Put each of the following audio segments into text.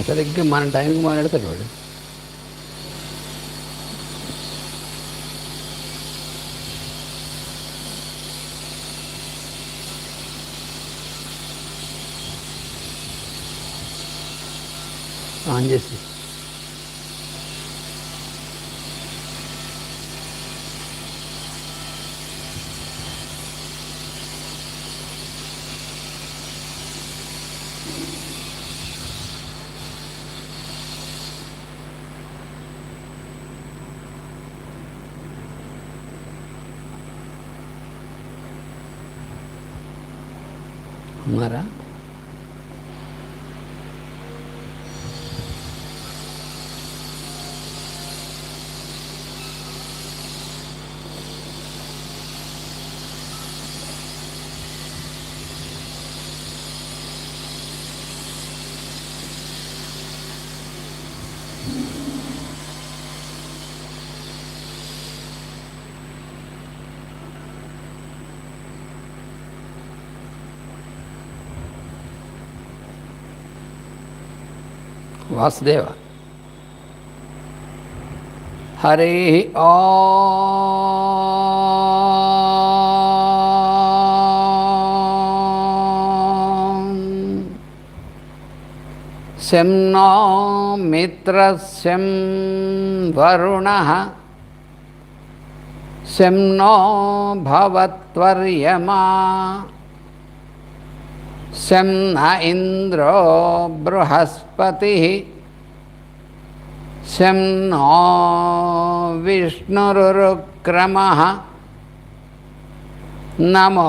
సరిగ్గా మన టైంకి మాట్లాడతాడు వాడు. ఆన్ చేసి ఉన్నారా? వాసుదేవ. హరి ఓం. శం నో మిత్రస్యం వరుణః శం నో భవత్వర్యమా శం న ఇంద్రో బృహస్పతిః శం నో విష్ణురుక్రమః నమో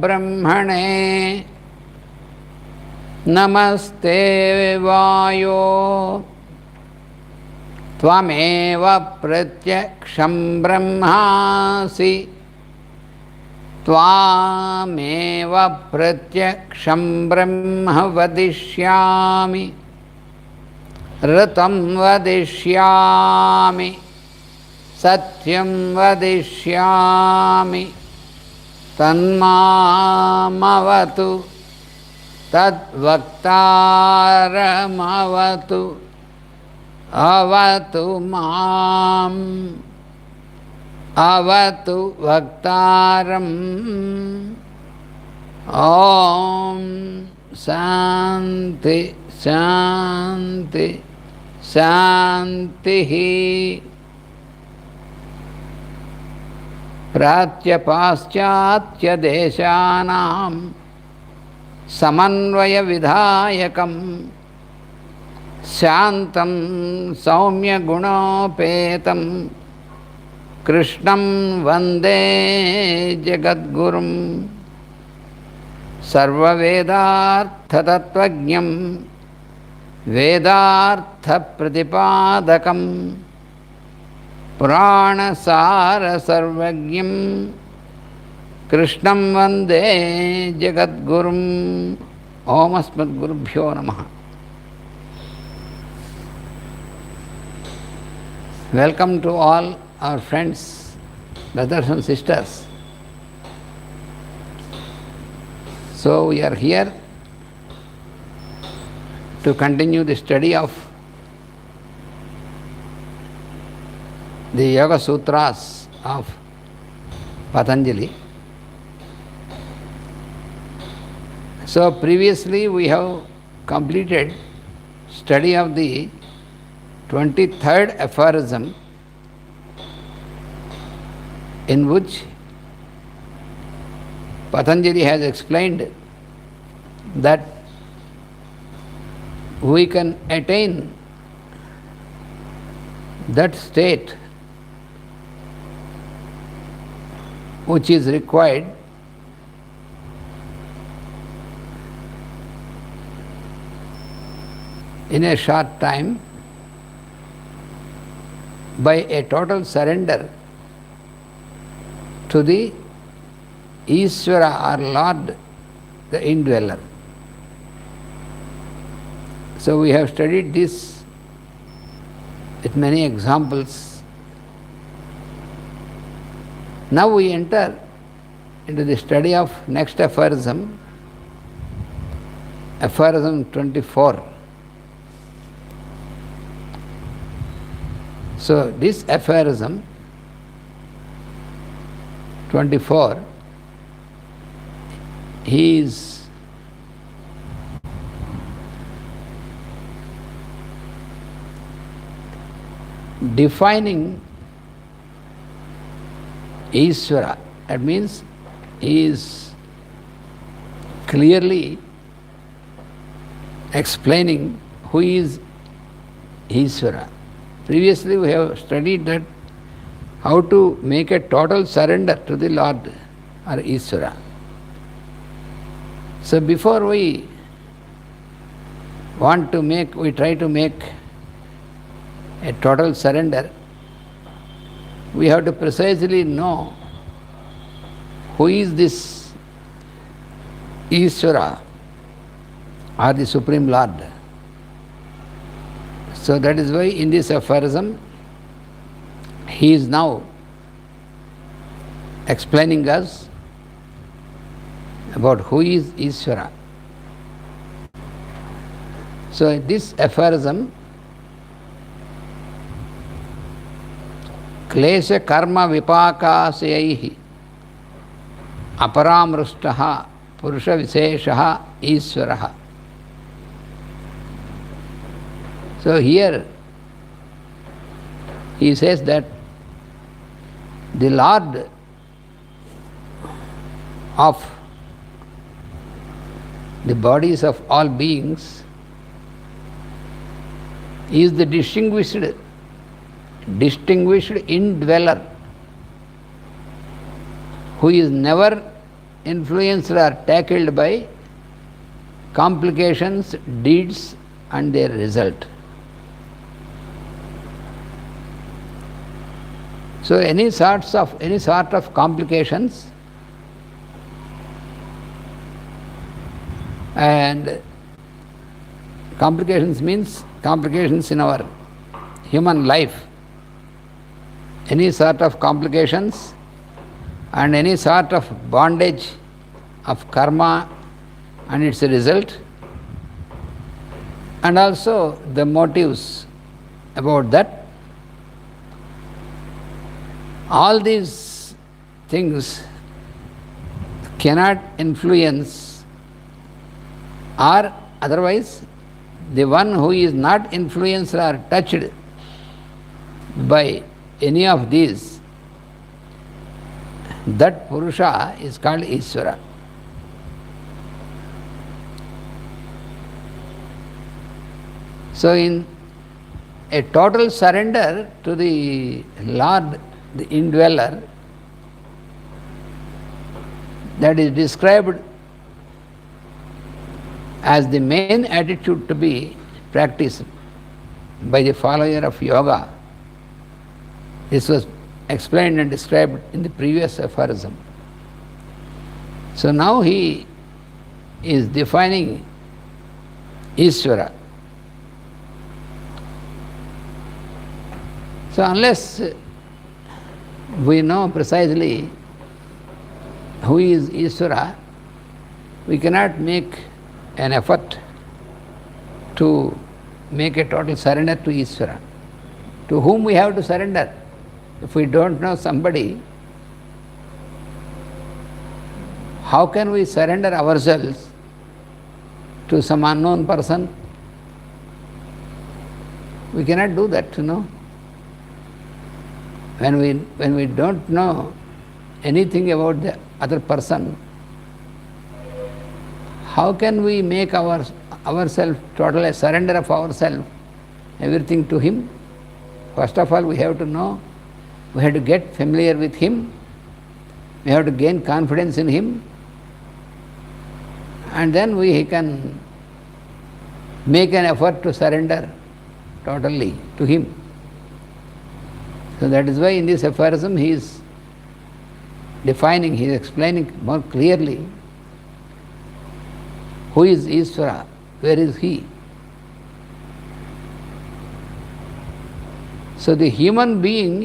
బ్రహ్మణే నమస్తే వాయో త్వమేవ ప్రత్యక్షం బ్రహ్మాసి త్వామేవ ప్రత్యక్షం బ్రహ్మ వదిష్యామి ఋతం వదిష్యామి సత్యం వదిష్యామి తన్మామవతు తద్వక్తారమవతు అవతు మాం అవతు వక్తారం. ఓం శాంతి శాంతి శాంతి. ప్రాచ్యపాశ్చాత్యదేశానాం సమన్వయ విధాయకం శాంతం సౌమ్యగుణోపేతం కృష్ణం వందే జగద్గురుం సర్వవేదార్థతత్వజ్ఞం వేదార్థప్రతిపాదకం పురాణసారసర్వజ్ఞం కృష్ణం వందే జగద్గురుం. ఓం అస్మద్గురుభ్యో నమః. Welcome to all our friends, brothers and sisters. So we are here to continue the study of the Yoga Sutras of Patanjali. So previously we have completed study of the 23rd aphorism, in which Patanjali has explained that we can attain that state which is required in a short time by a total surrender to the Ishvara or Lord, the indweller. So we have studied this with many examples. Now we enter into the study of next aphorism, Aphorism 24. So this aphorism 24, he is defining Ishvara. That means he is clearly explaining who is Ishvara. Previously we have studied that how to make a total surrender to the Lord or Ishvara. So before we try to make a total surrender, we have to precisely know who is this Ishvara or the Supreme Lord. So that is why in this aphorism he is now explaining us about who is Ishvara. So this aphorism, Klesha karma vipakasyaih aparamrustaha purusha viseshaha Ishvaraha. So here he says that the Lord of the bodies of all beings is the distinguished indweller who is never influenced or tackled by complications, deeds and their result. So any sort of complications, and complications means complications in our human life, any sort of complications and any sort of bondage of karma and its result, and also the motives about that. All these things cannot influence, or otherwise the one who is not influenced or touched by any of these, that Purusha is called Ishvara. So in a total surrender to the Lord, the indweller, that is described as the main attitude to be practiced by the follower of yoga. This was explained and described in the previous aphorism. So now he is defining Ishvara. So unless we know precisely who is Ishvara, we cannot make an effort to make a total surrender to Ishvara. To whom we have to surrender? If we don't know somebody, how can we surrender ourselves to some unknown person? We cannot do that, When we don't know anything about the other person, how can we make ourselves total a surrender of ourselves, everything to him? First of all, we have to know, we have to get familiar with him, we have to gain confidence in him, and then we can make an effort to surrender totally to him. So that is why in this aphorism he is defining, he is explaining more clearly who is Ishvara, where is he. So the human being,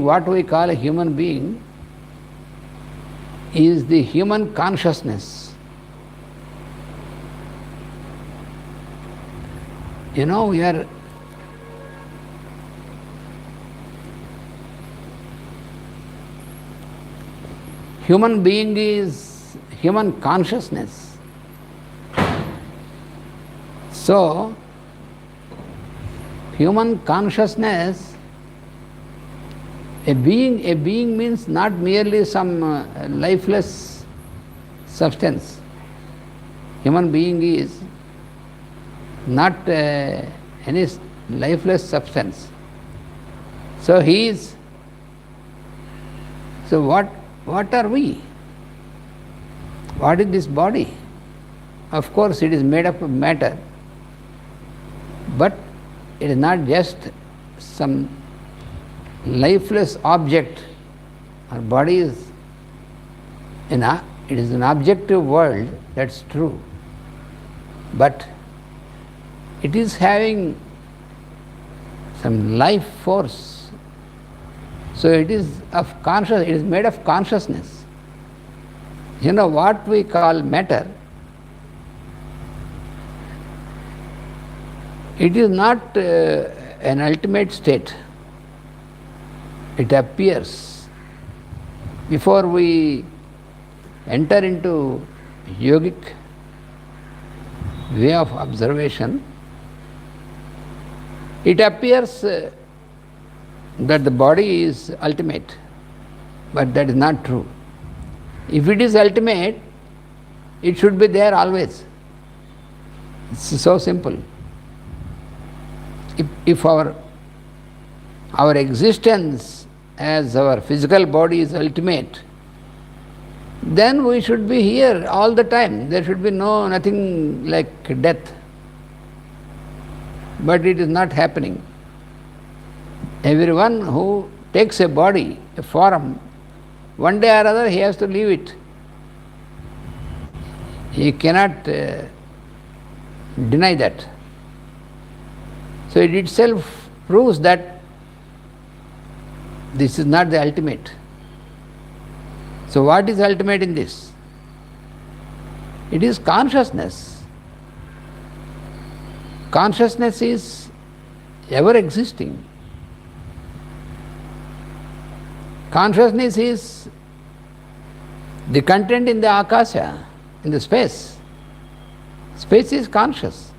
what we call a human being, is the human consciousness. We are human being is human consciousness. So, human consciousness, a being means not merely some lifeless substance. Human being is not any lifeless substance. So what are we? What is this body? Of course, it is made up of matter, but it is not just some lifeless object. Our body is it is an objective world, that's true, but it is having some life force. So it is made of consciousness. What we call matter, it is not an ultimate state. It appears. Before we enter into yogic way of observation, it appears that the body is ultimate, but that is not true. If it is ultimate, it should be there always. It's so simple. If our existence as our physical body is ultimate, then we should be here all the time. There should be nothing like death. But it is not happening. Everyone who takes a body, a form, one day or other he has to leave it. He cannot deny that. So it itself proves that this is not the ultimate. So what is ultimate in this? It is consciousness. Consciousness is ever existing. Consciousness is the content in the akasha, in the space. Space is conscious.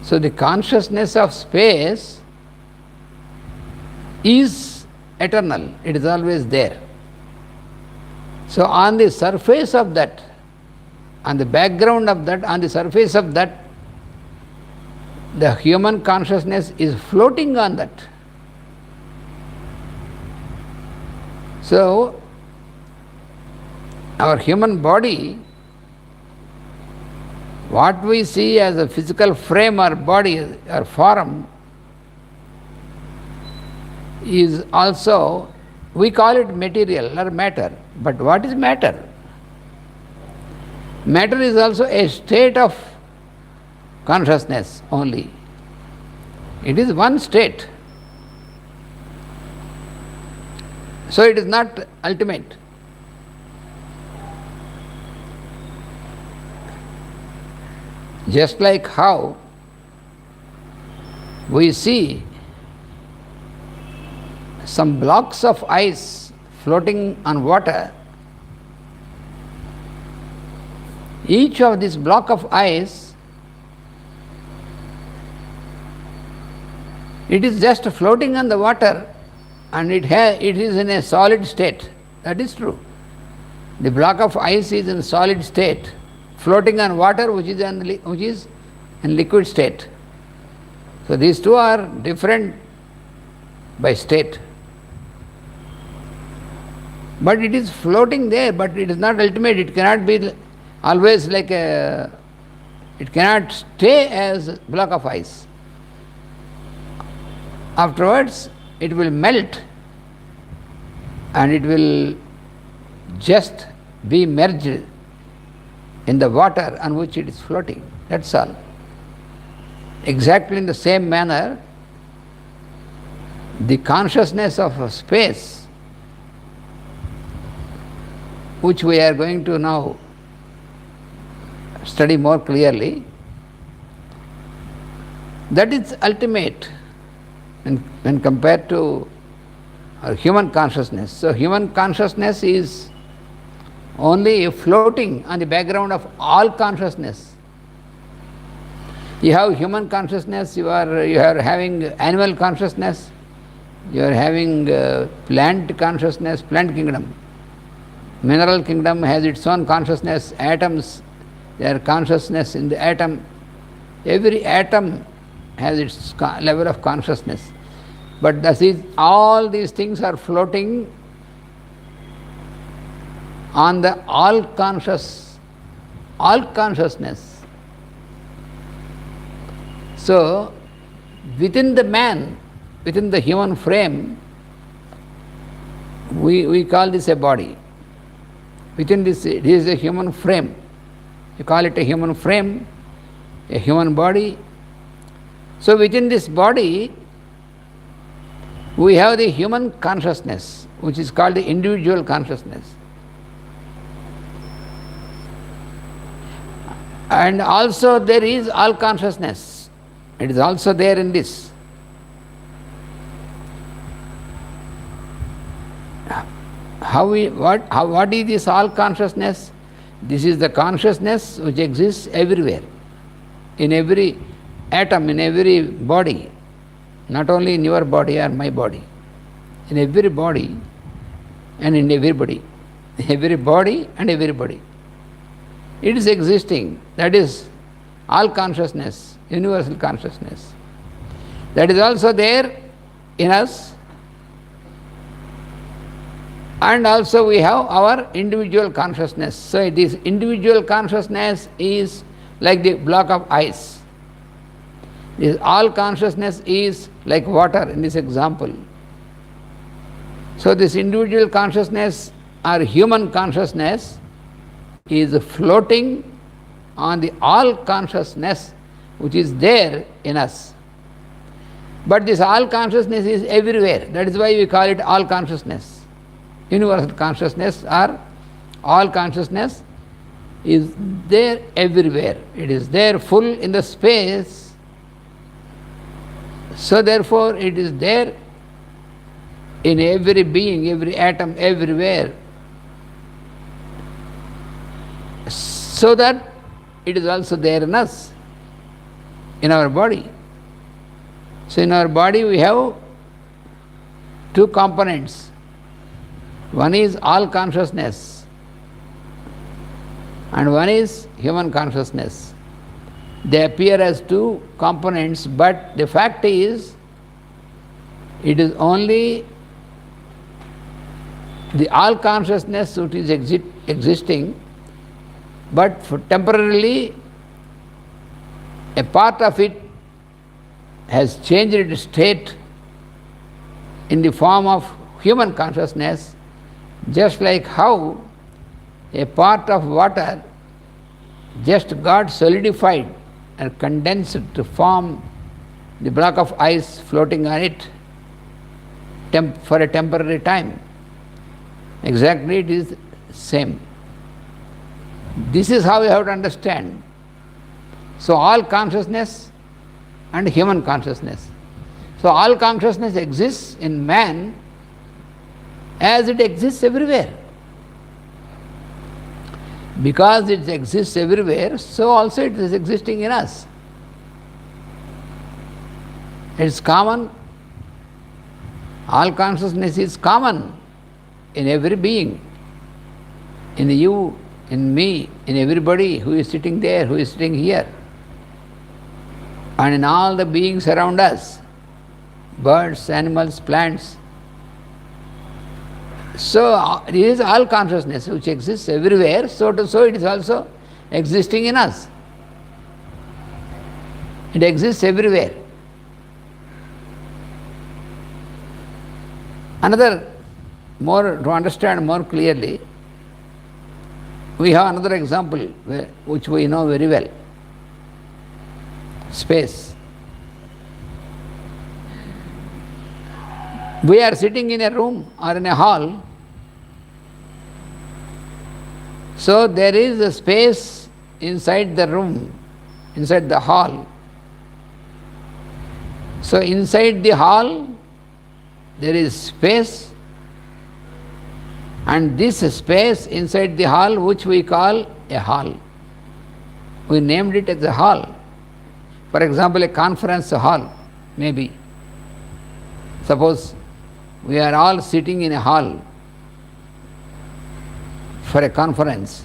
So the consciousness of space is eternal. It is always there. So on the surface of that, on the background of that, on the surface of that, the human consciousness is floating on that. So, our human body, what we see as a physical frame or body or form, is also, we call it material or matter. But what is matter? Matter is also a state of consciousness only. It is one state. So it is not ultimate. Just like how we see some blocks of ice floating on water, each of this block of ice, it is just floating on the water and it is in a solid state. That is true. The block of ice is in solid state, floating on water which is in liquid state. So these two are different by state. But it is floating there, but it is not ultimate. It cannot be always like it cannot stay as a block of ice. Afterwards, it will melt and it will just be merged in the water on which it is floating. That's all. Exactly in the same manner, the consciousness of space which we are going to now study more clearly, that is ultimate when compared to our human consciousness. So human consciousness is only floating on the background of all consciousness. You have human consciousness, you are having animal consciousness, you are having plant consciousness, plant kingdom. Mineral kingdom has its own consciousness, atoms, their consciousness in the atom. Every atom has its level of consciousness. But all these things are floating on the all consciousness. So, within the man, within the human frame, we call this a body. Within this, it is a human frame. You call it a human frame, a human body. So within this body, we have the human consciousness, which is called the individual consciousness. And also there is all consciousness. It is also there in this. What is this all consciousness? This is the consciousness which exists everywhere, in every atom, in every body, not only in your body or my body, in every body and in everybody, every body and everybody. It is existing. That is all consciousness, universal consciousness. That is also there in us. And also we have our individual consciousness. So this individual consciousness is like the block of ice. This all consciousness is like water in this example. So this individual consciousness or human consciousness is floating on the all consciousness which is there in us. But this all consciousness is everywhere. That is why we call it all consciousness. Universal consciousness or all consciousness is there everywhere. It is there full in the space. So therefore it is there in every being, every atom, everywhere. So that it is also there in us, in our body. So in our body we have two components. One is all consciousness and one is human consciousness. They appear as two components, but the fact is it is only the all consciousness which is existing, but for temporarily a part of it has changed its state in the form of human consciousness, just like how a part of water just got solidified and condensed to form the block of ice floating on it for a temporary time. Exactly it is same. This is how we have to understand. So all consciousness and human consciousness. So all consciousness exists in man as it exists everywhere. Because it exists everywhere, so also it is existing in us. It is common. All consciousness is common in every being, in you, in me, in everybody who is sitting there, who is sitting here, and in all the beings around us, birds, animals, plants. So it is all consciousness which exists everywhere, so it is also existing in us. It exists everywhere. Another, more to understand more clearly, we have another example which we know very well. Space. We are sitting in a room or in a hall, So there is a space inside the room, inside the hall. So inside the hall there is space, and this space inside the hall, which we call a hall, we named it as a hall. For example, a conference hall, maybe. Suppose we are all sitting in a hall for a conference.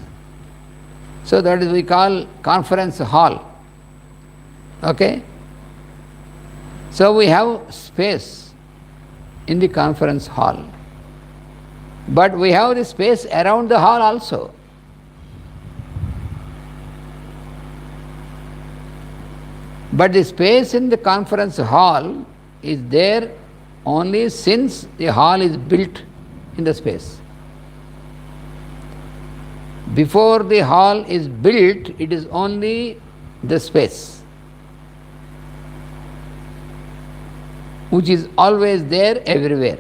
So that is we call conference hall. Okay? So we have space in the conference hall. But we have the space around the hall also. But the space in the conference hall is there only since the hall is built in the space. Before the hall is built, it is only the space, which is always there everywhere.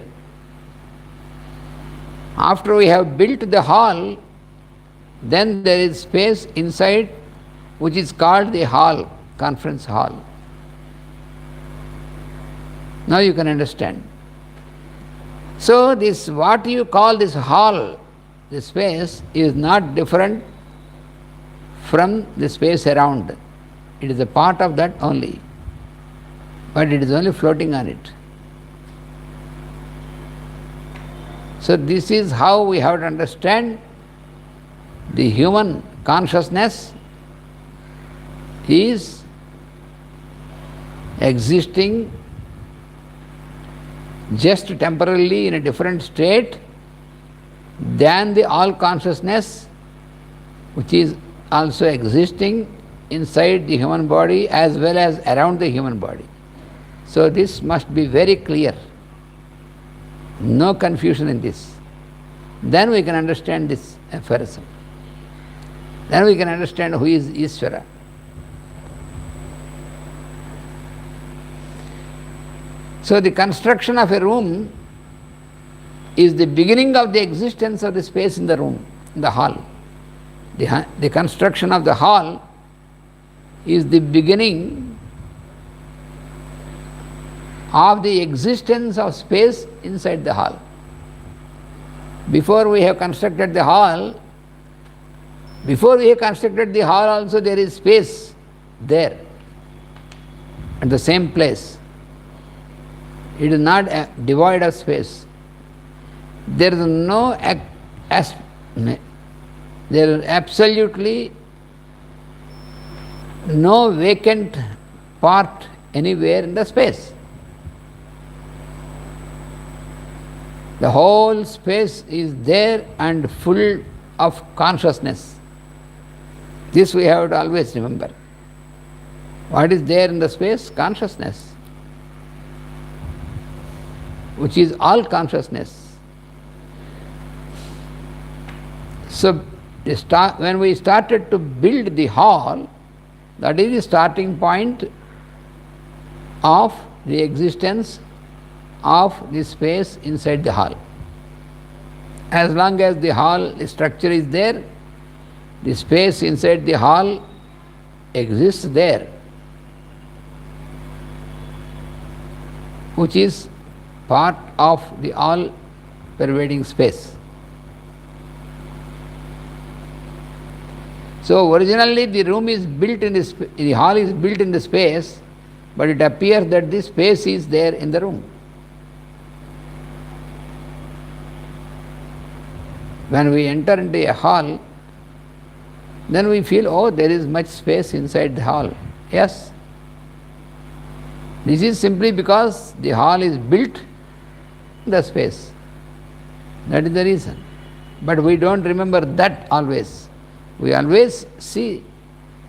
After we have built the hall, then there is space inside, which is called the hall, conference hall. Now you can understand. So this, what you call this hall, the space, is not different from the space around. It is a part of that only, but it is only floating on it. So this is how we have to understand the human consciousness is existing just temporarily in a different state than the all consciousness, which is also existing inside the human body as well as around the human body. So this must be very clear. No confusion in this. Then we can understand this aphorism. Then we can understand who is Ishvara. So the construction of a room is the beginning of the existence of the space in the room, in the hall. The construction of the hall is the beginning of the existence of space inside the hall. Before we have constructed the hall, also there is space there at the same place. It is not devoid of space. There is there is absolutely no vacant part anywhere in the space. The whole space is there and full of consciousness. This we have to always remember. What is there in the space? Consciousness, which is all consciousness. So when we started to build the hall, that is the starting point of the existence of the space inside the hall. As long as the hall, the structure is there, the space inside the hall exists there, which is part of the all pervading space. So originally the room is built in the hall is built in the space, but it appears that the space is there in the room. When we enter into a hall, then we feel, oh, there is much space inside the hall. Yes. This is simply because the hall is built in the space. That is the reason. But we don't remember that always. We always see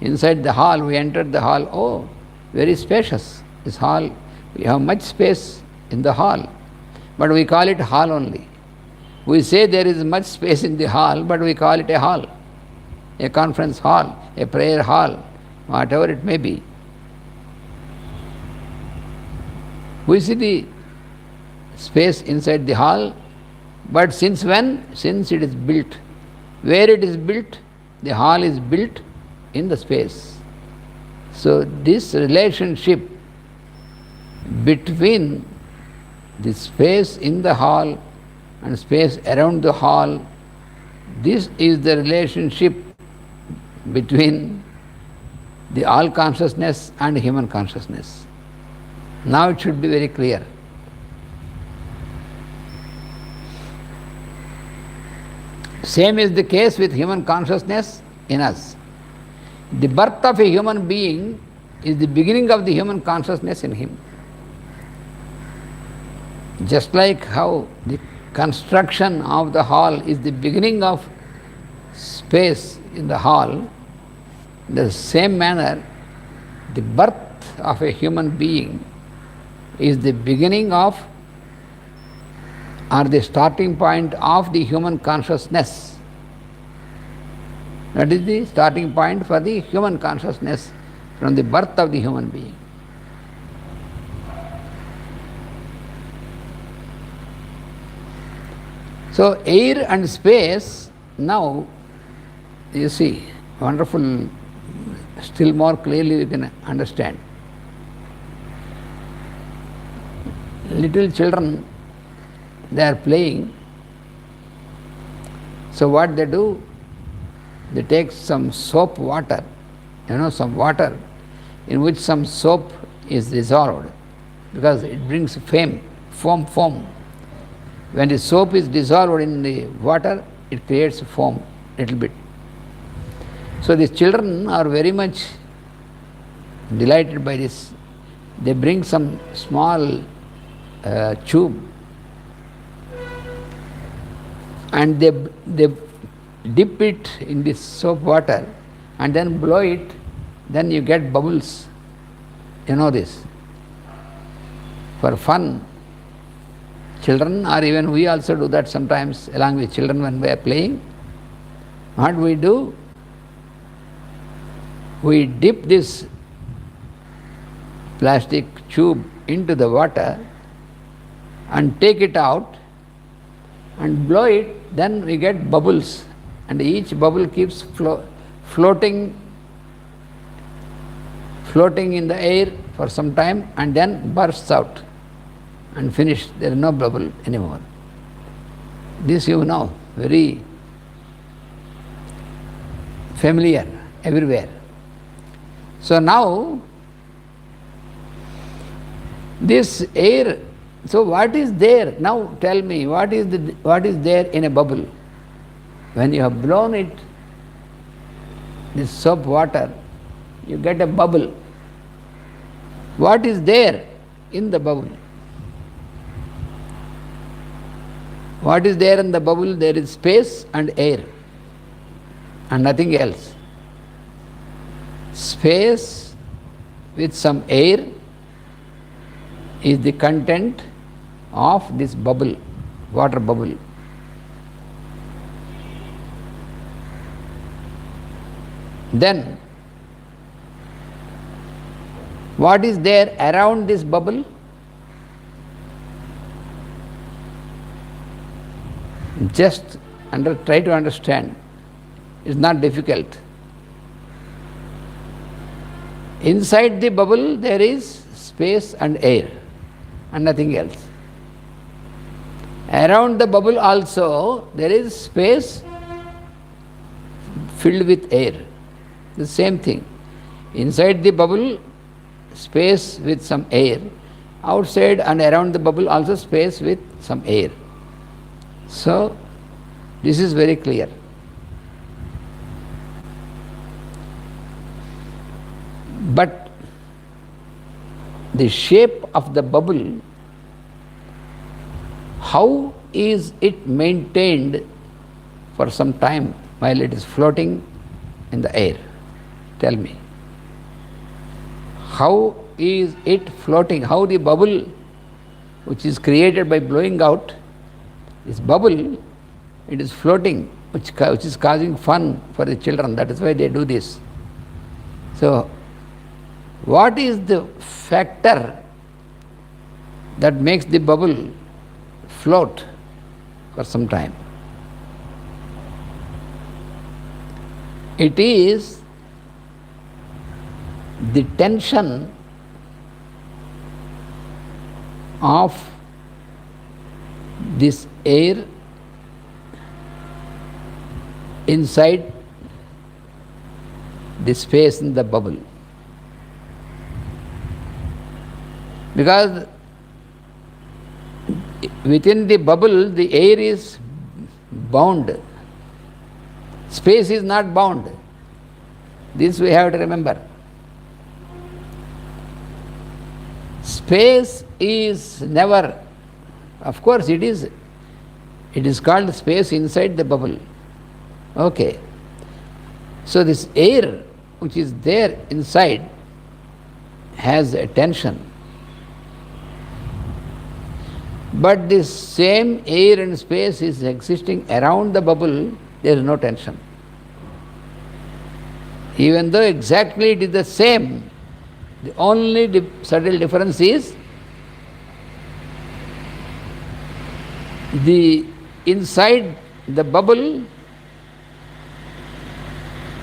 inside the hall, we entered the hall, oh, very spacious. This hall, we have much space in the hall. But we call it hall only. We say there is much space in the hall, but we call it a hall, a conference hall, a prayer hall, whatever it may be. We see the space inside the hall, but since when? Since it is built. Where it is built, the hall is built in the space. So this relationship between the space in the hall and space around the hall, this is the relationship between the all consciousness and human consciousness. Now it should be very clear. Same is the case with human consciousness in us. The birth of a human being is the beginning of the human consciousness in him. Just like how the construction of the hall is the beginning of space in the hall, in the same manner, the birth of a human being is the beginning of or the starting point of the human consciousness. That is the starting point for the human consciousness from the birth of the human being. So air and space, now you see, wonderful, still more clearly we can understand. Little children, they are playing. So what they do, they take some soap water, some water in which some soap is dissolved, because it brings foam. When the soap is dissolved in the water, it creates foam little bit. So these children are very much delighted by this. They bring some small tube and they dip it in this soap water and then blow it, then you get bubbles. You know this. For fun, children, or even we also do that sometimes along with children when we are playing. What we do? We dip this plastic tube into the water and take it out and blow it, then we get bubbles, and each bubble keeps floating in the air for some time and then bursts out and finished. There is no bubble anymore. This you know, very familiar everywhere. So now this air, so what is there? Now tell me, what is there in a bubble? When you have blown it, this soap water, you get a bubble. What is there in the bubble? What is there in the bubble? There is space and air and nothing else. Space with some air is the content of this bubble, water bubble. Then, what is there around this bubble? Just try to understand. It's not difficult. Inside the bubble there is space and air and nothing else. Around the bubble also there is space filled with air. The same thing. Inside the bubble, space with some air. Outside and around the bubble also space with some air. So, this is very clear. But the shape of the bubble, how is it maintained for some time while it is floating in the air? Tell me. How is it floating? How the bubble, which is created by blowing out, this bubble, it is floating, which is causing fun for the children. That is why they do this. So, what is the factor that makes the bubble float for some time? It is the tension of this air inside the space in the bubble. Because within the bubble the air is bound. Space is not bound. This we have to remember. Space is never, of course it is called space inside the bubble. Okay. So this air which is there inside has a tension. But this same air and space is existing around the bubble, there is no tension. Even though exactly it is the same, the only subtle difference is the inside the bubble,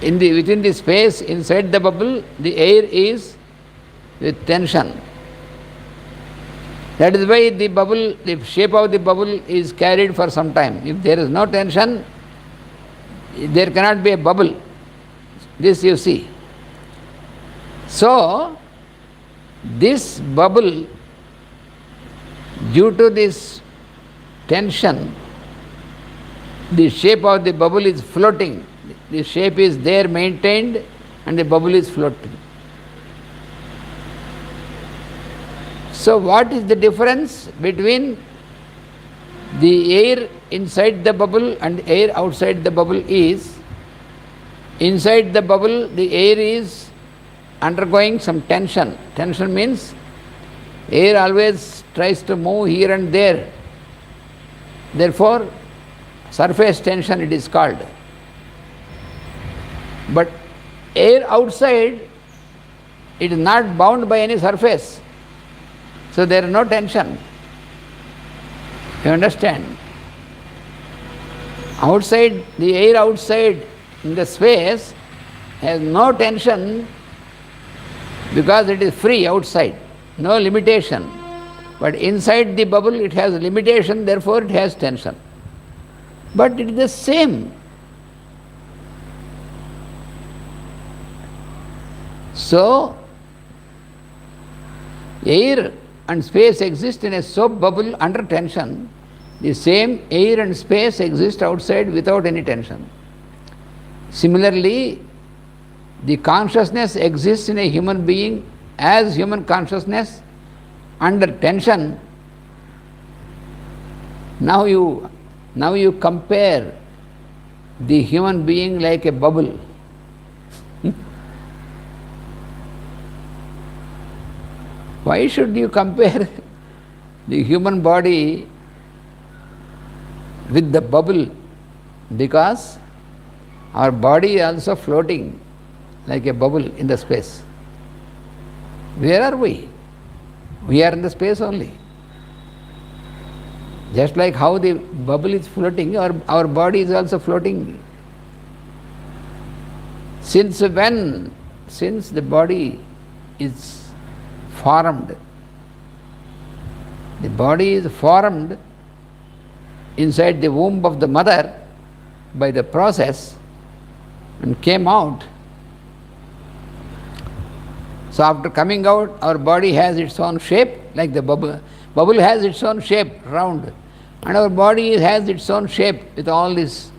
within the space inside the bubble, the air is with tension. That is why the shape of the bubble is carried for some time. If there is no tension, there cannot be a bubble. This you see. So, this bubble, due to this tension, the shape of the bubble is floating. The shape is there maintained and the bubble is floating. So what is the difference between the air inside the bubble and air outside the bubble is, inside the bubble the air is undergoing some tension. Tension means air always tries to move here and there. Therefore, surface tension it is called. But air outside, it is not bound by any surface. So there is no tension. You understand? Outside, the air outside in the space has no tension because it is free outside, no limitation. But inside the bubble it has limitation, therefore it has tension. But it is the same. So, air and space exist in a soap bubble under tension. The same air and space exist outside without any tension. Similarly, the consciousness exists in a human being as human consciousness under tension. Now you compare the human being like a bubble. Why should you compare the human body with the bubble? Because our body is also floating like a bubble in the space. Where are we? We are in the space only. Just like how the bubble is floating, our body is also floating. Since the body is formed, the body is formed inside the womb of the mother by the process and came out. So after coming out, our body has its own shape, like the bubble. Bubble has its own shape, round. And our body has its own shape with all these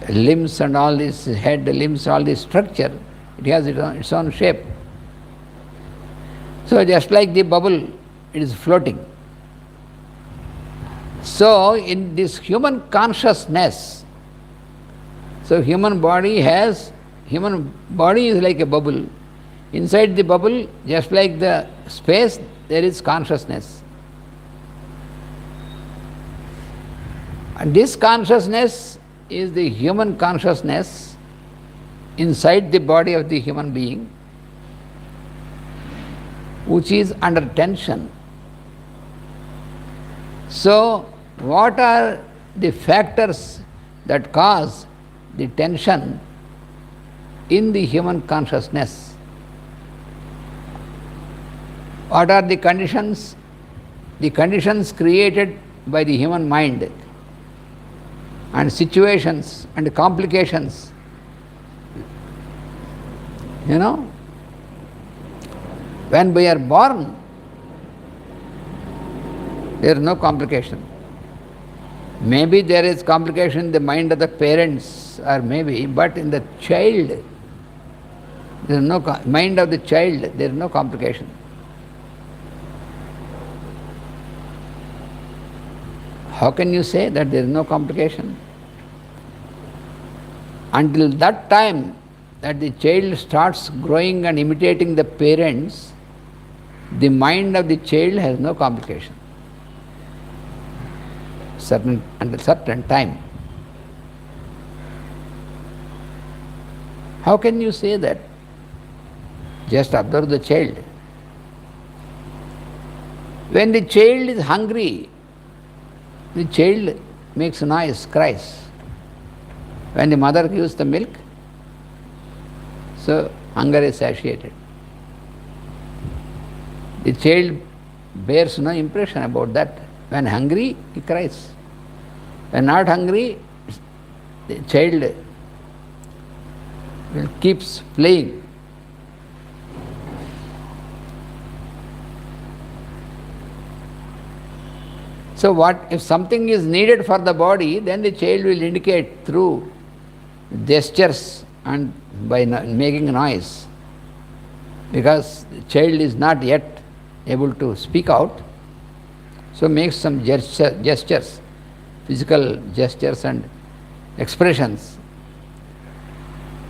limbs and all this head, limbs, all this structure. It has its own shape. So just like the bubble, it is floating. So in this human consciousness, so human body is like a bubble. Inside the bubble, just like the space, there is consciousness. And this consciousness is the human consciousness inside the body of the human being, which is under tension. So, what are the factors that cause the tension in the human consciousness. What are the conditions? The conditions created by the human mind and situations and complications. You know, when we are born, there is no complication. Maybe there is complication in the mind of the parents, or maybe, but in the child, there is no mind of the child, there is no complication. How can you say that there is no complication? Until that time that the child starts growing and imitating the parents, the mind of the child has no complication. Until certain time. How can you say that? Just observe the child. When the child is hungry, the child makes noise, cries. When the mother gives the milk, so hunger is satiated. The child bears no impression about that. When hungry, he cries. When not hungry, the child keeps playing. So what if something is needed for the body, then the child will indicate through gestures and by making noise. Because the child is not yet able to speak out, so makes some gestures, physical gestures and expressions.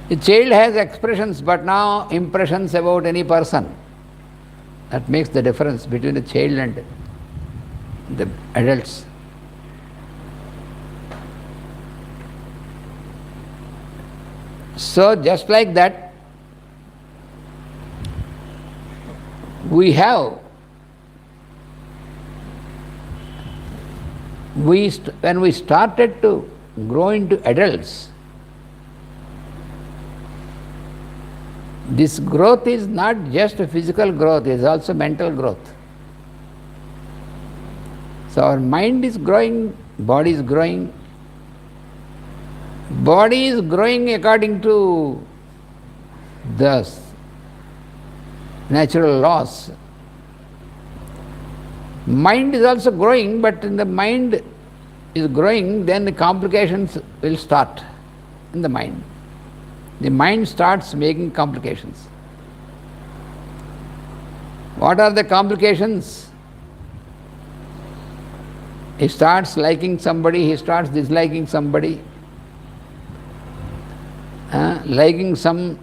The child has expressions, but now impressions about any person. That makes the difference between the child and the adults. So just like that, when we started to grow into adults, this growth is not just a physical growth, it is also mental growth. So our mind is growing, body is growing. Body is growing according to the natural laws. Mind is also growing, but when the mind is growing, then the complications will start in the mind. The mind starts making complications. What are the complications? He starts liking somebody, he starts disliking somebody, liking some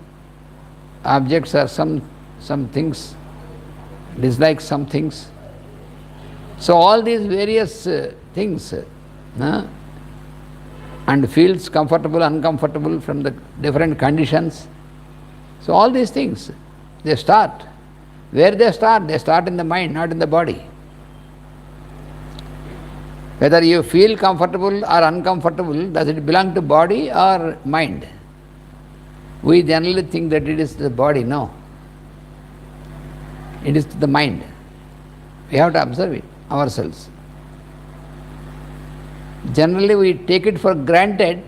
objects or some things, dislike some things. So all these various things, and feels comfortable, uncomfortable from the different conditions. So all these things, they start. Where they start? They start in the mind, not in the body. Whether you feel comfortable or uncomfortable, does it belong to body or mind? We generally think that it is the body. No. It is the mind. We have to observe it ourselves. Generally we take it for granted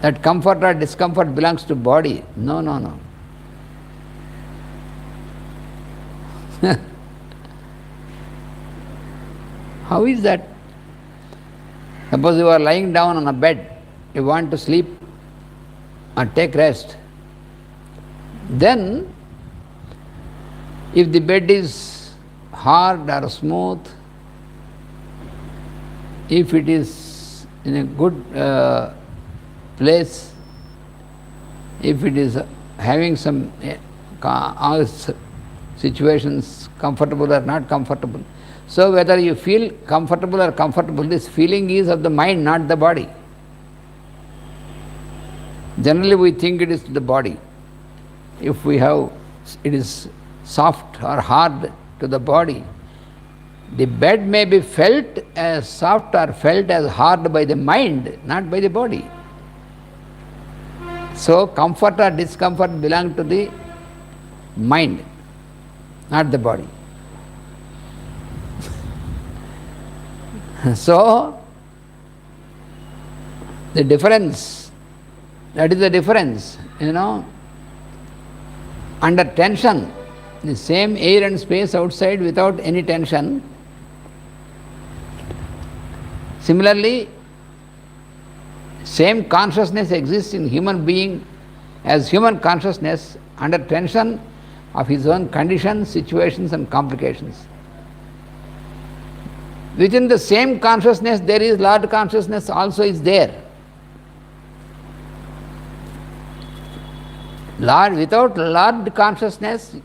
that comfort or discomfort belongs to body. No, no, no. How is that? Suppose you are lying down on a bed, you want to sleep or take rest. Then, if the bed is hard or smooth, if it is in a good place, if it is having some all situations comfortable or not comfortable. So whether you feel comfortable or comfortable, this feeling is of the mind, not the body. Generally we think it is the body. If we have, it is soft or hard to the body, The bed may be felt as soft or felt as hard by the mind, not by the body. So comfort or discomfort belong to the mind, not the body. So the difference, that is the difference, under tension, the same air and space outside without any tension. Similarly, same consciousness exists in human being as human consciousness under tension of his own conditions, situations and complications. Within the same consciousness there is Lord consciousness also is there. Without Lord consciousness,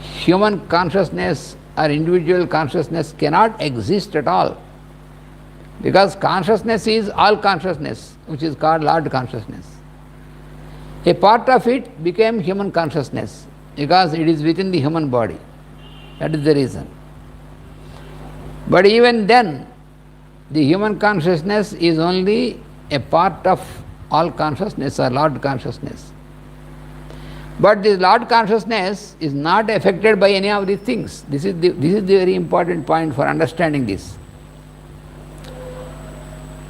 human consciousness or individual consciousness cannot exist at all. Because consciousness is all consciousness, which is called Lord consciousness. A part of it became human consciousness because it is within the human body. That is the reason. But even then, the human consciousness is only a part of all consciousness or Lord consciousness. But this Lord consciousness is not affected by any of these things. This is the very important point for understanding this.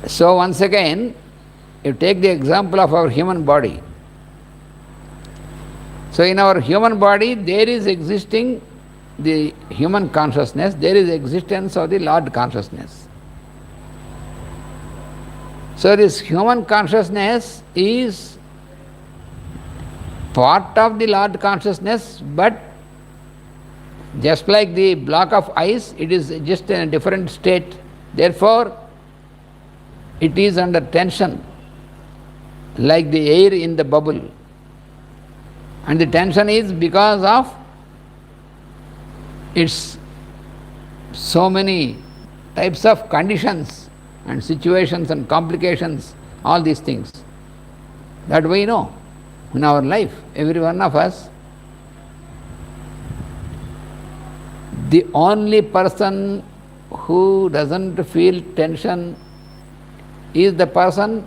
So once again, you take the example of our human body. So in our human body, there is existing the human consciousness, there is existence of the Lord consciousness. So this human consciousness is part of the Lord consciousness, but just like the block of ice, it is just in a different state. Therefore, it is under tension, like the air in the bubble. And the tension is because of its so many types of conditions and situations and complications, all these things that we know in our life, every one of us. The only person who doesn't feel tension is the person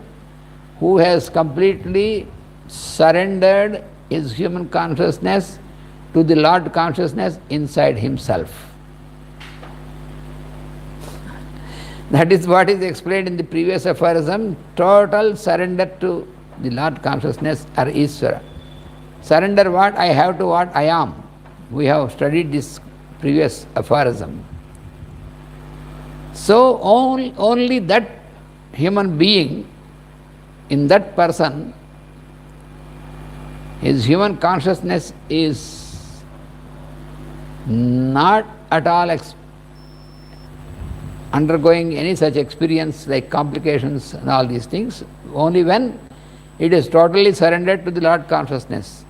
who has completely surrendered his human consciousness to the Lord consciousness inside himself. That is what is explained in the previous aphorism, total surrender to the Lord consciousness or Ishvara. Surrender what I have to what I am. We have studied this previous aphorism. So only that human being, in that person, his human consciousness is not at all undergoing any such experience like complications and all these things, only when it is totally surrendered to the Lord consciousness,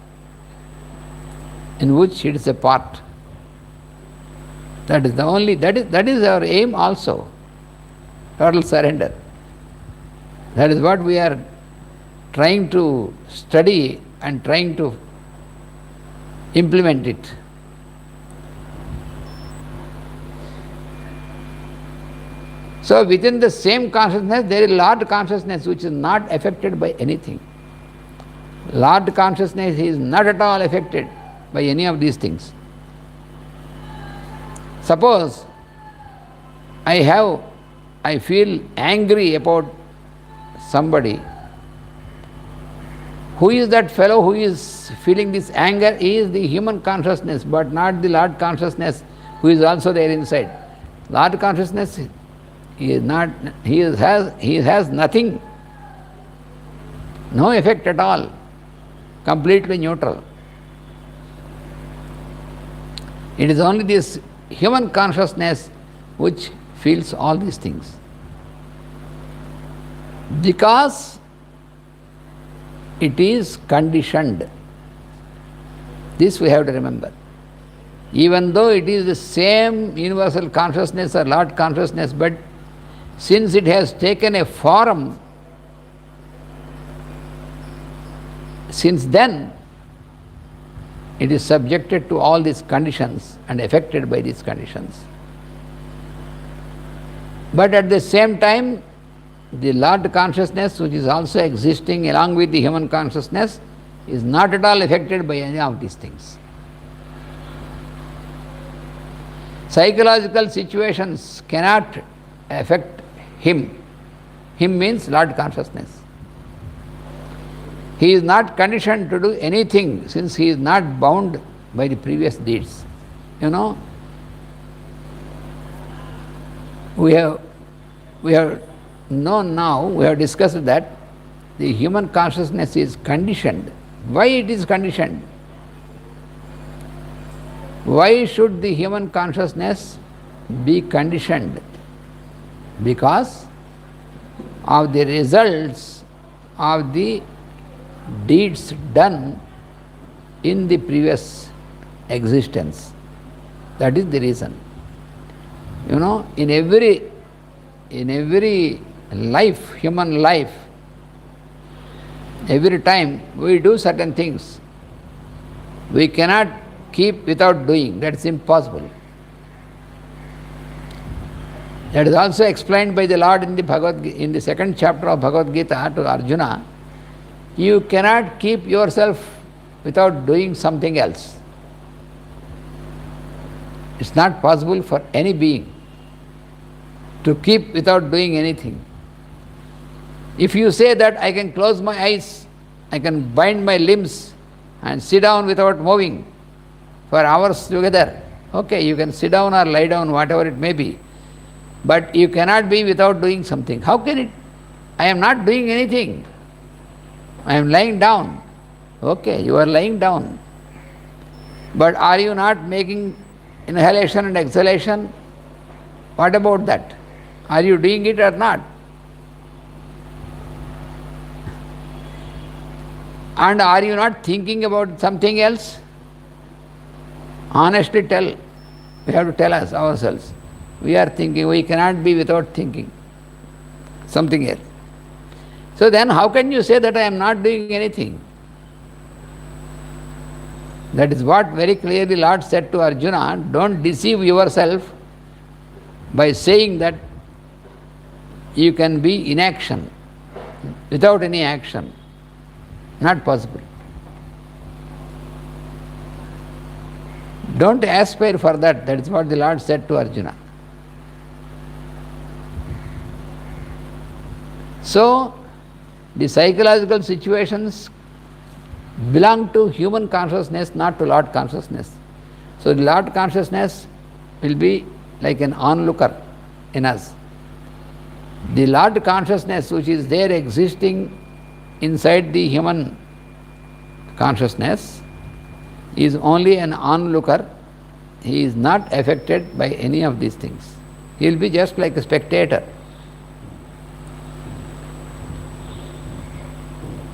in which it is a part. That is our aim also, total surrender. That is what we are trying to study and trying to implement it. So within the same consciousness, there is Lord consciousness which is not affected by anything. Lord consciousness is not at all affected by any of these things. Suppose I feel angry about somebody. Who is that fellow who is feeling this anger? He is the human consciousness, but not the Lord consciousness who is also there inside. Lord consciousness, he has nothing, no effect at all, completely neutral. It is only this human consciousness which feels all these things. Because it is conditioned. This we have to remember. Even though it is the same universal consciousness or Lord consciousness, but since it has taken a form, since then It is subjected to all these conditions and affected by these conditions. But at the same time, the Lord consciousness, which is also existing along with the human consciousness, is not at all affected by any of these things. Psychological situations cannot affect him. Him means Lord consciousness. He is not conditioned to do anything since he is not bound by the previous deeds. You know, we have known now, we have discussed that the human consciousness is conditioned. Why it is conditioned? Why should the human consciousness be conditioned? Because of the results of the deeds done in the previous existence. That is the reason. You know, in every life, human life, every time we do certain things. We cannot keep without doing. That's impossible. That is also explained by the Lord in the second chapter of Bhagavad Gita to Arjuna. You cannot keep yourself without doing something else. It's not possible for any being to keep without doing anything. If you say that I can close my eyes, I can bind my limbs and sit down without moving for hours together, okay, you can sit down or lie down, whatever it may be. But you cannot be without doing something. How can it? I am not doing anything. I am lying down. Okay, you are lying down. But are you not making inhalation and exhalation? What about that? Are you doing it or not? And are you not thinking about something else? Honestly tell. We have to tell us ourselves. We are thinking, we cannot be without thinking something else. So then how can you say that I am not doing anything? That is what very clearly Lord said to Arjuna, don't deceive yourself by saying that you can be in action without any action. Not possible. Don't aspire for that. That is what the Lord said to Arjuna. So, the psychological situations belong to human consciousness, not to Lord consciousness. So, the Lord consciousness will be like an onlooker in us. The Lord consciousness, which is there existing inside the human consciousness, is only an onlooker. He is not affected by any of these things. He will be just like a spectator.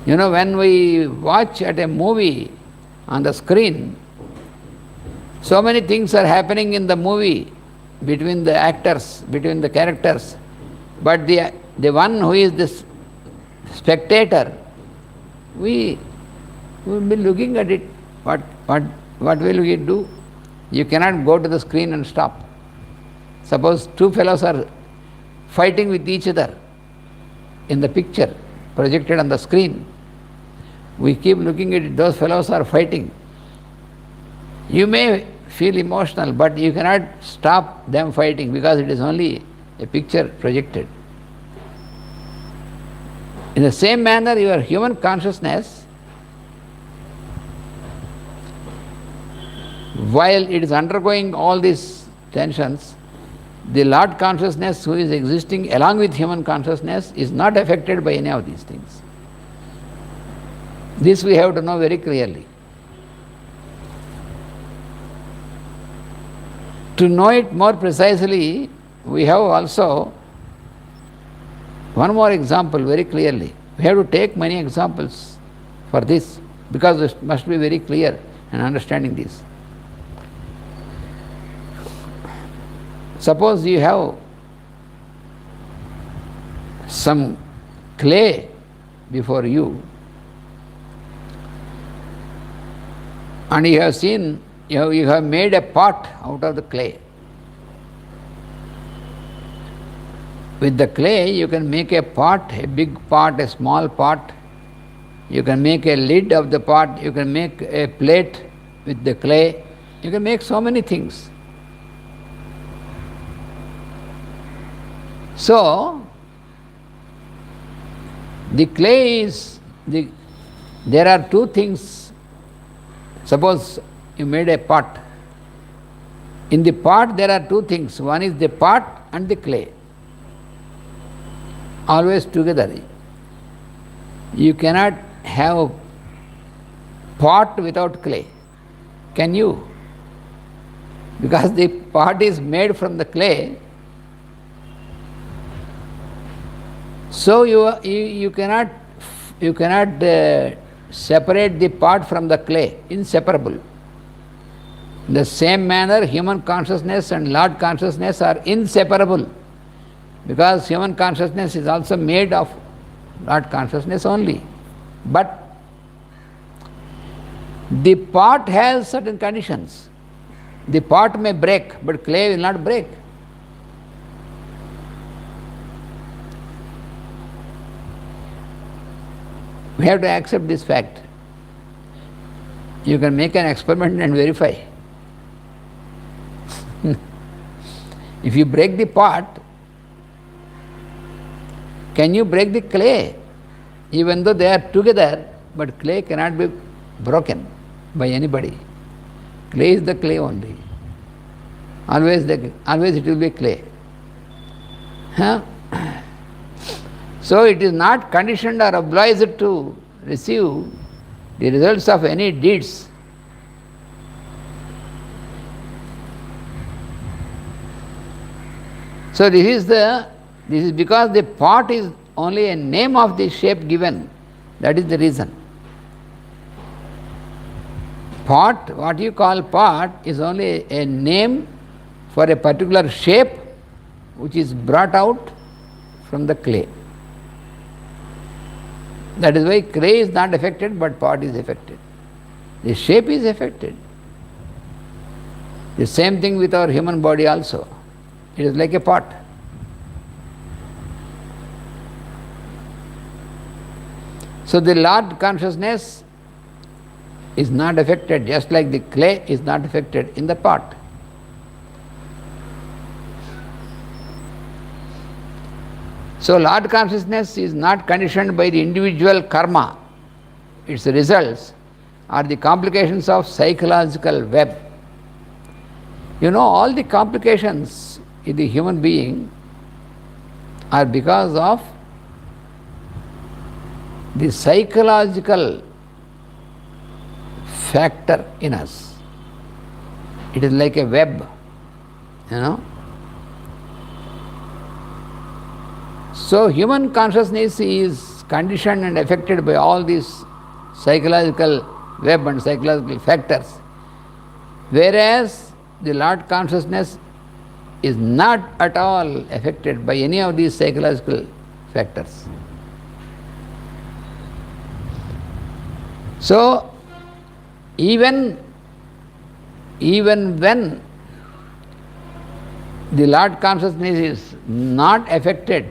You know, when we watch at a movie on the screen, so many things are happening in the movie between the actors, between the characters. But the one who is this spectator, we will be looking at it. What will we do? You cannot go to the screen and stop. Suppose two fellows are fighting with each other in the picture projected on the screen. We keep looking at it, those fellows are fighting. You may feel emotional, but you cannot stop them fighting because it is only a picture projected. In the same manner, your human consciousness, while it is undergoing all these tensions, the Lord consciousness who is existing along with human consciousness is not affected by any of these things. This we have to know very clearly. To know it more precisely, we have also one more example very clearly. We have to take many examples for this because it must be very clear in understanding this. Suppose you have some clay before you And you have seen, you have made a pot out of the clay. With the clay, you can make a pot, a big pot, a small pot. You can make a lid of the pot. You can make a plate with the clay. You can make so many things. So, the clay is, there are two things. Suppose you made a pot. In the pot there are two things. One is the pot and the clay. Always together. You cannot have pot without clay. Can you? Because the pot is made from the clay. So you cannot separate the pot from the clay. Inseparable. In the same manner, human consciousness and Lord consciousness are inseparable, because human consciousness is also made of Lord consciousness only. But the pot has certain conditions. The pot may break, but clay will not break. We have to accept this fact. You can make an experiment and verify. If you break the pot, can you break the clay? Even though they are together, but clay cannot be broken by anybody. Clay is the clay only. Always it will be clay. Huh? So it is not conditioned or obliged to receive the results of any deeds. So this is because the pot is only a name of the shape given. That is the reason. Pot, what you call pot, is only a name for a particular shape which is brought out from the clay. That is why clay is not affected, but pot is affected. The shape is affected. The same thing with our human body also. It is like a pot. So the Lord consciousness is not affected, just like the clay is not affected in the pot. So Lord consciousness is not conditioned by the individual karma. Its results are the complications of psychological web. You know, all the complications in the human being are because of the psychological factor in us. It is like a web, you know. So human consciousness is conditioned and affected by all these psychological web and psychological factors, whereas the Lord consciousness is not at all affected by any of these psychological factors. So even when the Lord consciousness is not affected,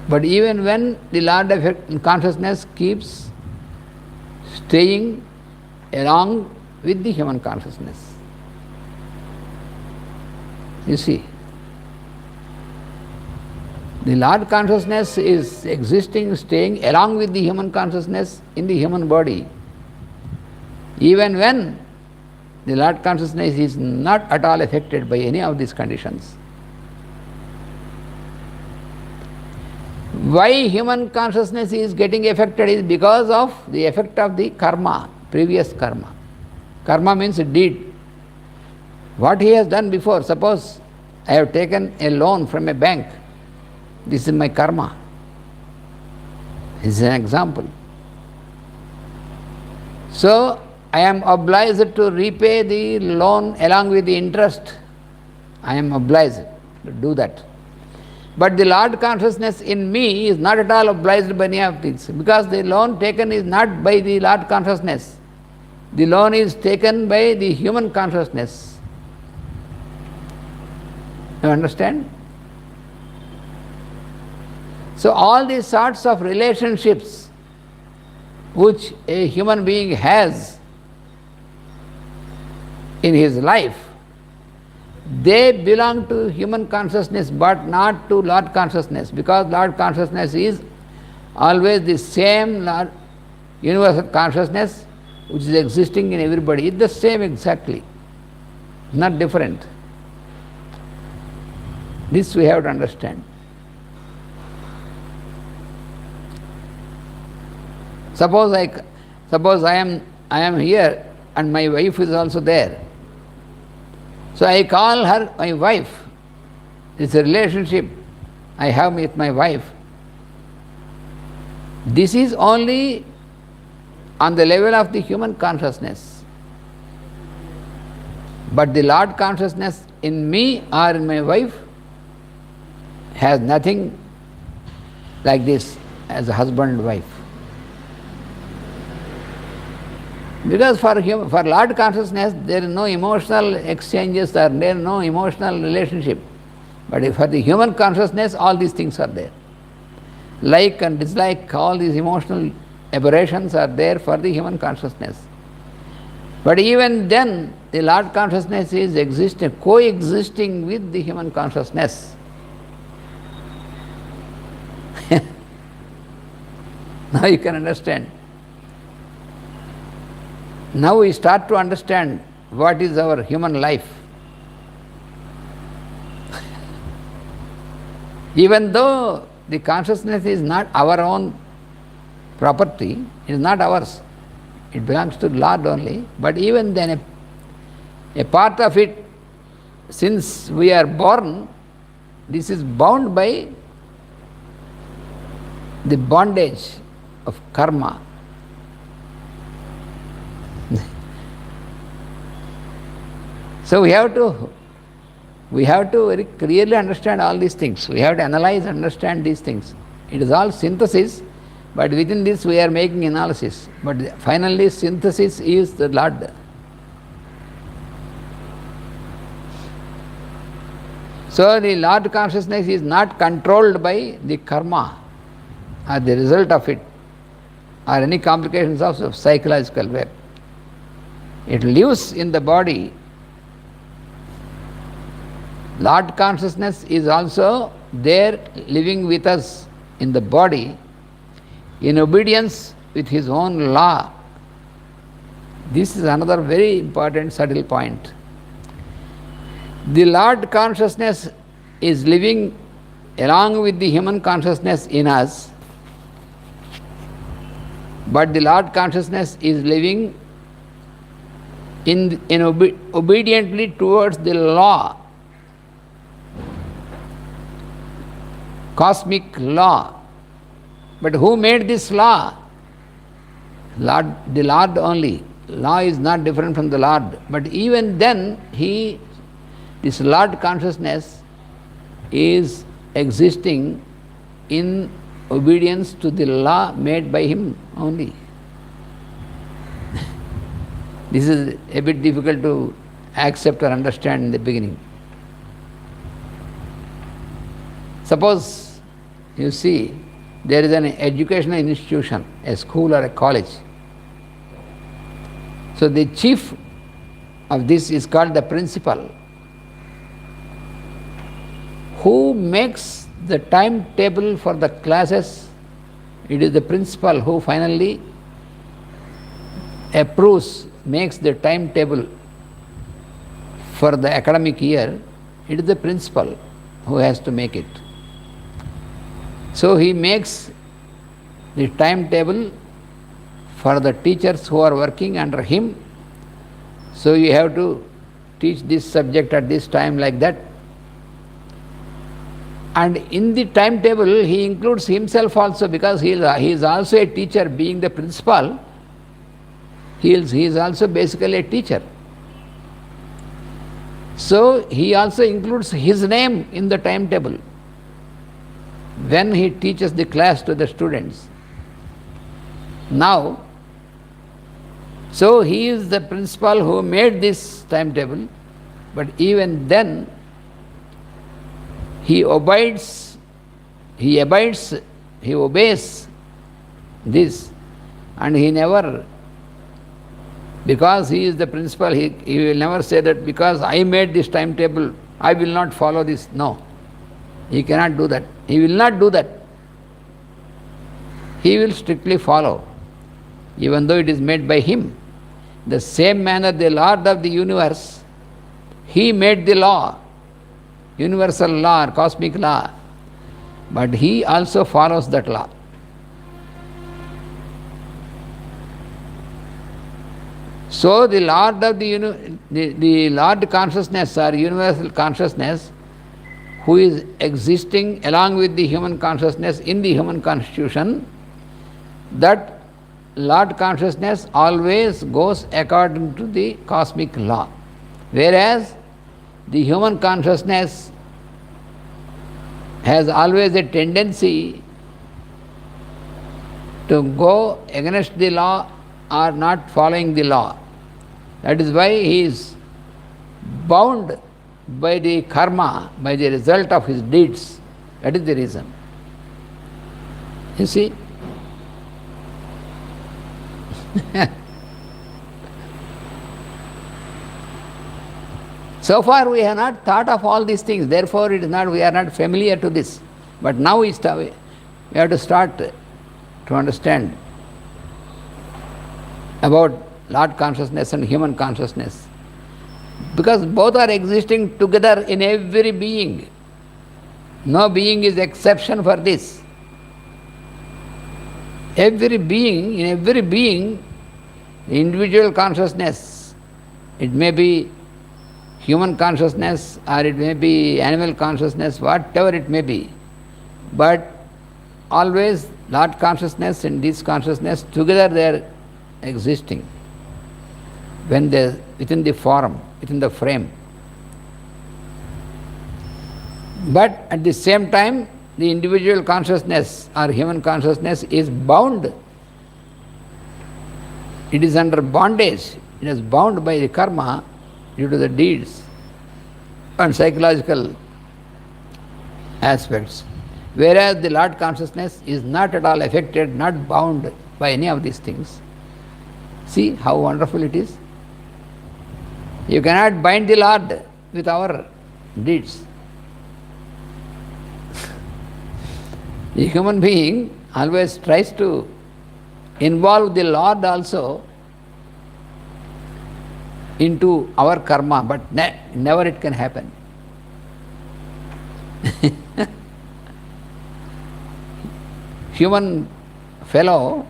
but even when the Lord consciousness keeps staying along with the human consciousness. You see, the Lord consciousness is existing, staying along with the human consciousness in the human body, even when the Lord consciousness is not at all affected by any of these conditions. Why human consciousness is getting affected is because of the effect of the karma, previous karma. Karma means a deed. What he has done before. Suppose I have taken a loan from a bank. This is my karma. This is an example. So I am obliged to repay the loan along with the interest. I am obliged to do that. But the Lord consciousness in me is not at all obliged by any of these, because the loan taken is not by the Lord consciousness. The loan is taken by the human consciousness. You understand? So all these sorts of relationships which a human being has in his life, they belong to human consciousness but not to Lord consciousness, because Lord consciousness is always the same Lord, universal consciousness which is existing in everybody. It's the same exactly, not different. This we have to understand. Suppose I am here and my wife is also there. So I call her my wife. It's a relationship I have with my wife. This is only on the level of the human consciousness. But the Lord consciousness in me or in my wife has nothing like this as a husband and wife. Because for Lord consciousness there is no emotional exchanges, or there is no emotional relationship. But for the human consciousness all these things are there. Like and dislike, all these emotional aberrations are there for the human consciousness. But even then the Lord consciousness is coexisting with the human consciousness. Now you can understand. Now we start to understand what is our human life. Even though the consciousness is not our own property, it is not ours, it belongs to Lord only, but even then a part of it, since we are born, this is bound by the bondage of karma. So we have to very clearly understand all these things. We have to analyze and understand these things. It is all synthesis, but within this we are making analysis. But finally synthesis is the Lord. So the Lord consciousness is not controlled by the karma or the result of it or any complications of psychological web. It lives in the body. Lord consciousness is also there living with us in the body in obedience with his own law. This is another very important subtle point. The Lord consciousness is living along with the human consciousness in us, but the Lord consciousness is living obediently towards the law, cosmic law. But who made this law? The Lord only. Law is not different from the Lord. But even then, this Lord consciousness is existing in obedience to the law made by him only. This is a bit difficult to accept or understand in the beginning. Suppose you see there is an educational institution, a school or a college. So the chief of this is called the principal. Who makes the timetable for the classes? It is the principal who finally approves, makes the timetable for the academic year. It is the principal who has to make it. So he makes the timetable for the teachers who are working under him. So you have to teach this subject at this time, like that. And in the timetable he includes himself also, because he is also a teacher. Being the principal, he is also basically a teacher. So he also includes his name in the timetable. when he teaches the class to the students. Now, so he is the principal who made this timetable, but even then he obeys this, and he never, because he is the principal, he will never say that because I made this timetable, I will not follow this. No, he cannot do that. He will not do that. He will strictly follow, even though it is made by him. The same manner, the Lord of the universe, he made the law, universal law or cosmic law, but he also follows that law. So the Lord of the Lord consciousness or universal consciousness, who is existing along with the human consciousness in the human constitution, that Lord consciousness always goes according to the cosmic law, whereas the human consciousness has always a tendency to go against the law or not following the law. That is why he is bound by the karma, by the result of his deeds. That is the reason. You see? So far we have not thought of all these things, therefore we are not familiar to this. But now we have to start to understand about Lord consciousness and human consciousness. Because both are existing together in every being. No being is exception for this. Every being, in every being, the individual consciousness, it may be human consciousness or it may be animal consciousness, whatever it may be, but always Lord consciousness and this consciousness together they are existing when they are within the form, within the frame. But at the same time, the individual consciousness or human consciousness is bound. It is under bondage. It is bound by the karma due to the deeds and psychological aspects. Whereas the Lord consciousness is not at all affected, not bound by any of these things. See how wonderful it is? You cannot bind the Lord with our deeds. The human being always tries to involve the Lord also into our karma, but never it can happen. Human fellow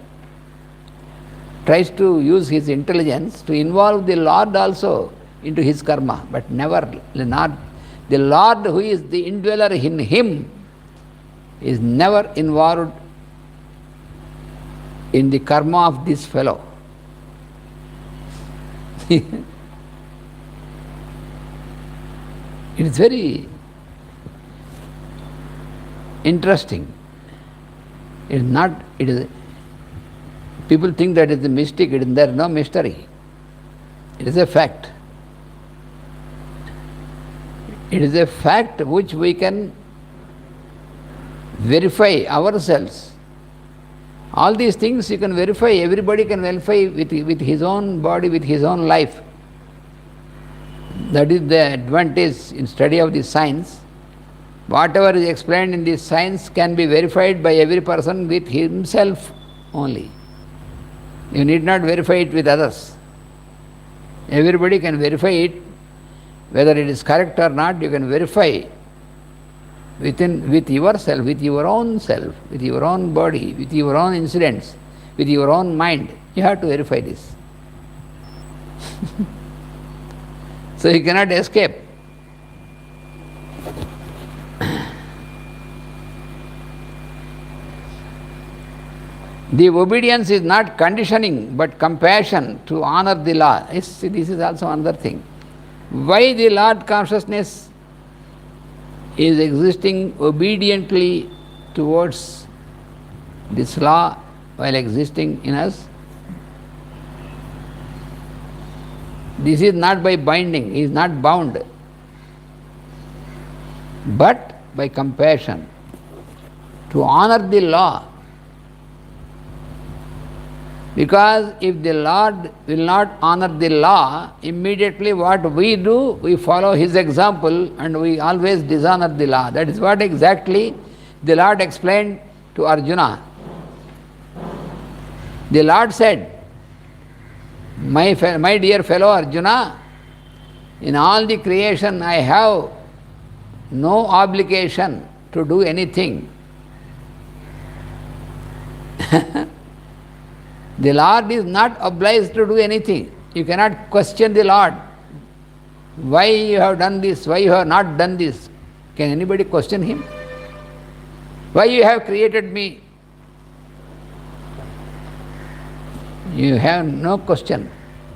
tries to use his intelligence to involve the Lord also into his karma, but never, not the Lord who is the indweller in him is never involved in the karma of this fellow. It is very interesting. People think that it is a mystic, there is no mystery. It is a fact. It is a fact which we can verify ourselves. All these things you can verify, everybody can verify with his own body, with his own life. That is the advantage in study of this science. Whatever is explained in this science can be verified by every person with himself only. You need not verify it with others. Everybody can verify it, whether it is correct or not, you can verify with yourself, with your own self, with your own body, with your own incidents, with your own mind. You have to verify this. So you cannot escape. The obedience is not conditioning but compassion to honor the law. This is also another thing. Why the Lord consciousness is existing obediently towards this law while existing in us? This is not by binding, he is not bound, but by compassion, to honor the law. Because if the Lord will not honor the law, immediately what we do, we follow his example and we always dishonor the law. That is what exactly the Lord explained to Arjuna. The Lord said, my dear fellow Arjuna, in all the creation I have no obligation to do anything. The Lord is not obliged to do anything. You cannot question the Lord. Why you have done this? Why you have not done this? Can anybody question him? Why you have created me? You have no question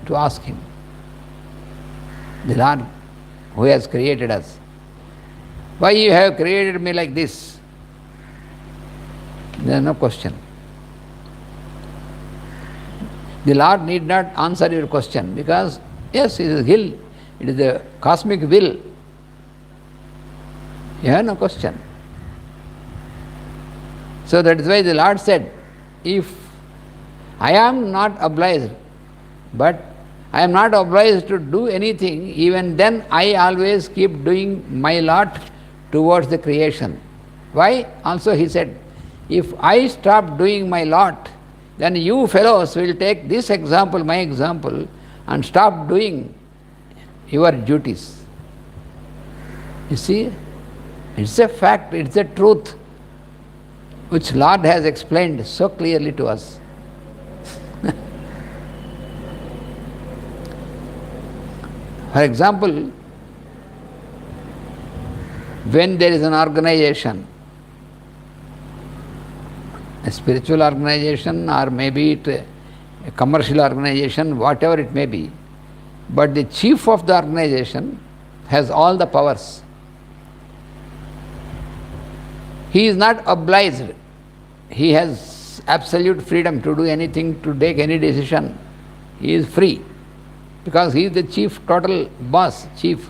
to ask him. The Lord who has created us. Why you have created me like this? There is no question. The Lord need not answer your question because, yes, it is will, it is the cosmic will. You have no question. So that is why the Lord said, if I am not obliged, but I am not obliged to do anything, even then I always keep doing my lot towards the creation. Why? Also he said, if I stop doing my lot, then you fellows will take this example, my example, and stop doing your duties. You see, it's a fact, it's a truth which Lord has explained so clearly to us. For example, when there is an organization, a spiritual organization or maybe a commercial organization, whatever it may be, but the chief of the organization has all the powers. He is not obliged. He has absolute freedom to do anything, to take any decision. He is free because he is the chief, total boss, chief.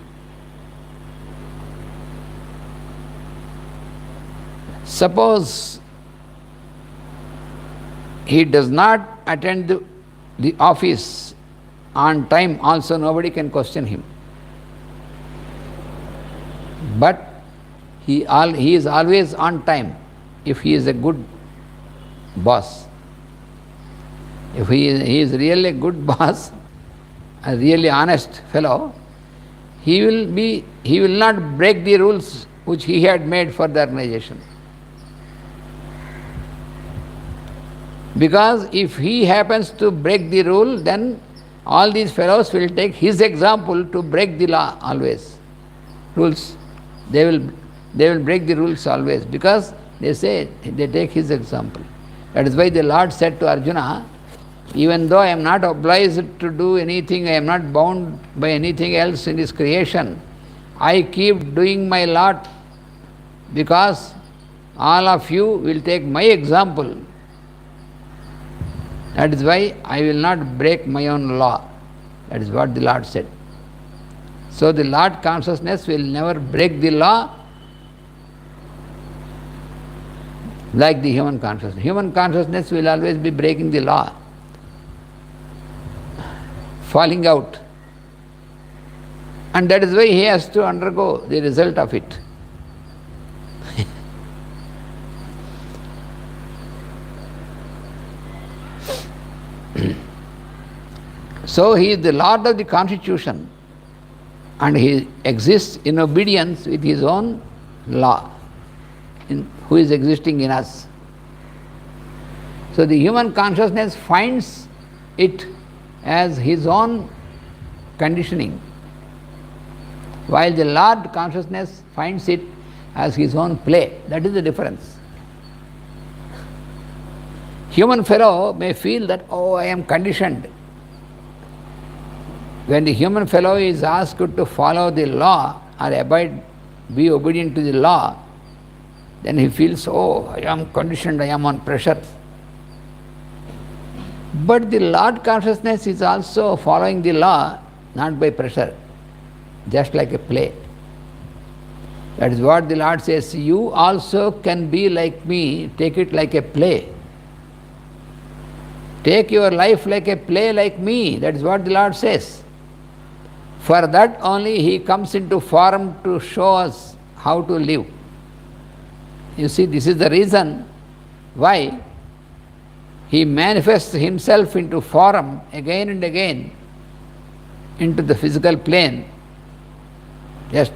Suppose he does not attend the office on time, also nobody can question him. But he is always on time if he is a good boss. If he is really a good boss, a really honest fellow, he will not break the rules which he had made for the organization. Because if he happens to break the rule, then all these fellows will take his example to break the law always. Rules. They will break the rules always because they say they take his example. That is why the Lord said to Arjuna, even though I am not obliged to do anything, I am not bound by anything else in this creation, I keep doing my lot because all of you will take my example. That is why I will not break my own law. That is what the Lord said. So the Lord consciousness will never break the law like the human consciousness. Human consciousness will always be breaking the law, falling out. And that is why he has to undergo the result of it. So he is the Lord of the Constitution and he exists in obedience with his own law, who is existing in us. So the human consciousness finds it as his own conditioning, while the Lord consciousness finds it as his own play. That is the difference. Human fellow may feel that, oh, I am conditioned. When the human fellow is asked to follow the law or be obedient to the law, then he feels, oh, I am conditioned, I am on pressure. But the Lord consciousness is also following the law, not by pressure, just like a play. That is what the Lord says, you also can be like me, take it like a play. Take your life like a play like me, that is what the Lord says. For that only He comes into form to show us how to live. You see, this is the reason why He manifests Himself into form again and again into the physical plane. Just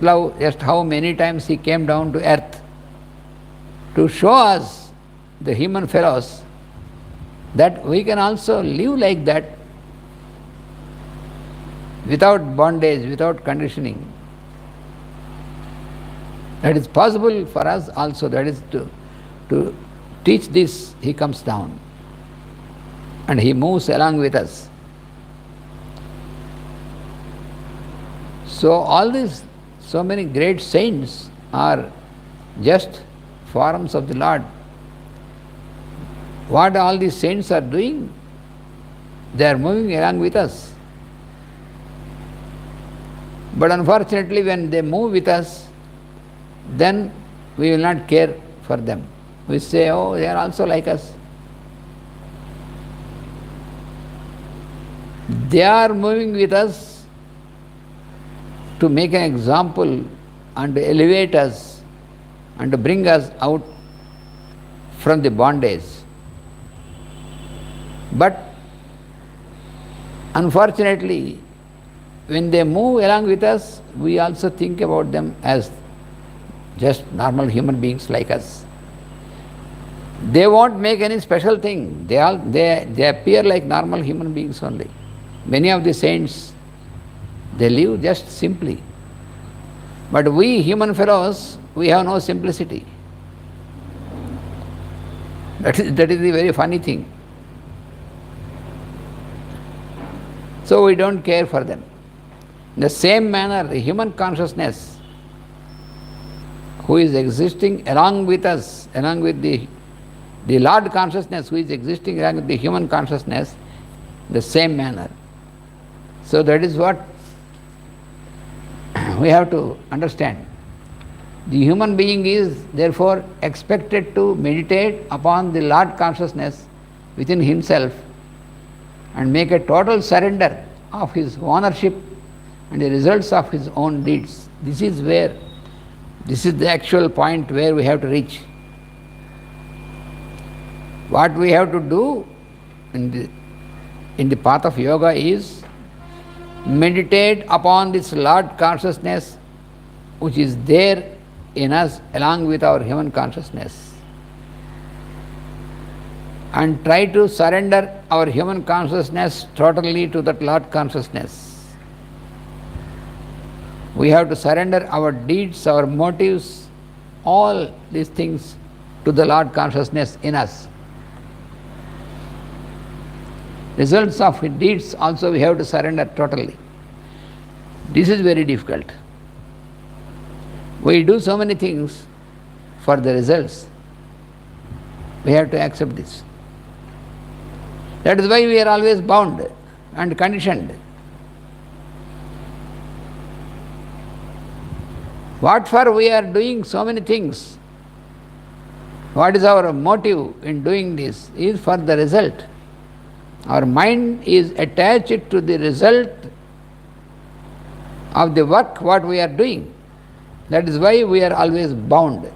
how many times He came down to earth to show us, the human fellows, that we can also live like that without bondage, without conditioning. That is possible for us also. That is to teach this, He comes down and He moves along with us. So all these, so many great saints are just forms of the Lord. What all these saints are doing? They are moving along with us. But unfortunately, when they move with us, then we will not care for them. We say, oh, they are also like us. They are moving with us to make an example and to elevate us and to bring us out from the bondage. But unfortunately, when they move along with us, we also think about them as just normal human beings like us. They won't make any special thing. They appear like normal human beings only. Many of the saints, they live just simply. But we human fellows, we have no simplicity. That is the very funny thing. So we don't care for them. In the same manner, the human consciousness, who is existing along with us, along with the Lord consciousness, who is existing along with the human consciousness, the same manner. So that is what we have to understand. The human being is therefore expected to meditate upon the Lord consciousness within himself and make a total surrender of his ownership and the results of his own deeds. This is the actual point where we have to reach. What we have to do in the path of yoga is meditate upon this Lord consciousness which is there in us along with our human consciousness, and try to surrender our human consciousness totally to that Lord consciousness. We have to surrender our deeds, our motives, all these things to the Lord consciousness in us. Results of deeds also we have to surrender totally. This is very difficult. We do so many things for the results. We have to accept this. That is why we are always bound and conditioned. What for we are doing so many things? What is our motive in doing this? Is for the result. Our mind is attached to the result of the work what we are doing. That is why we are always bound.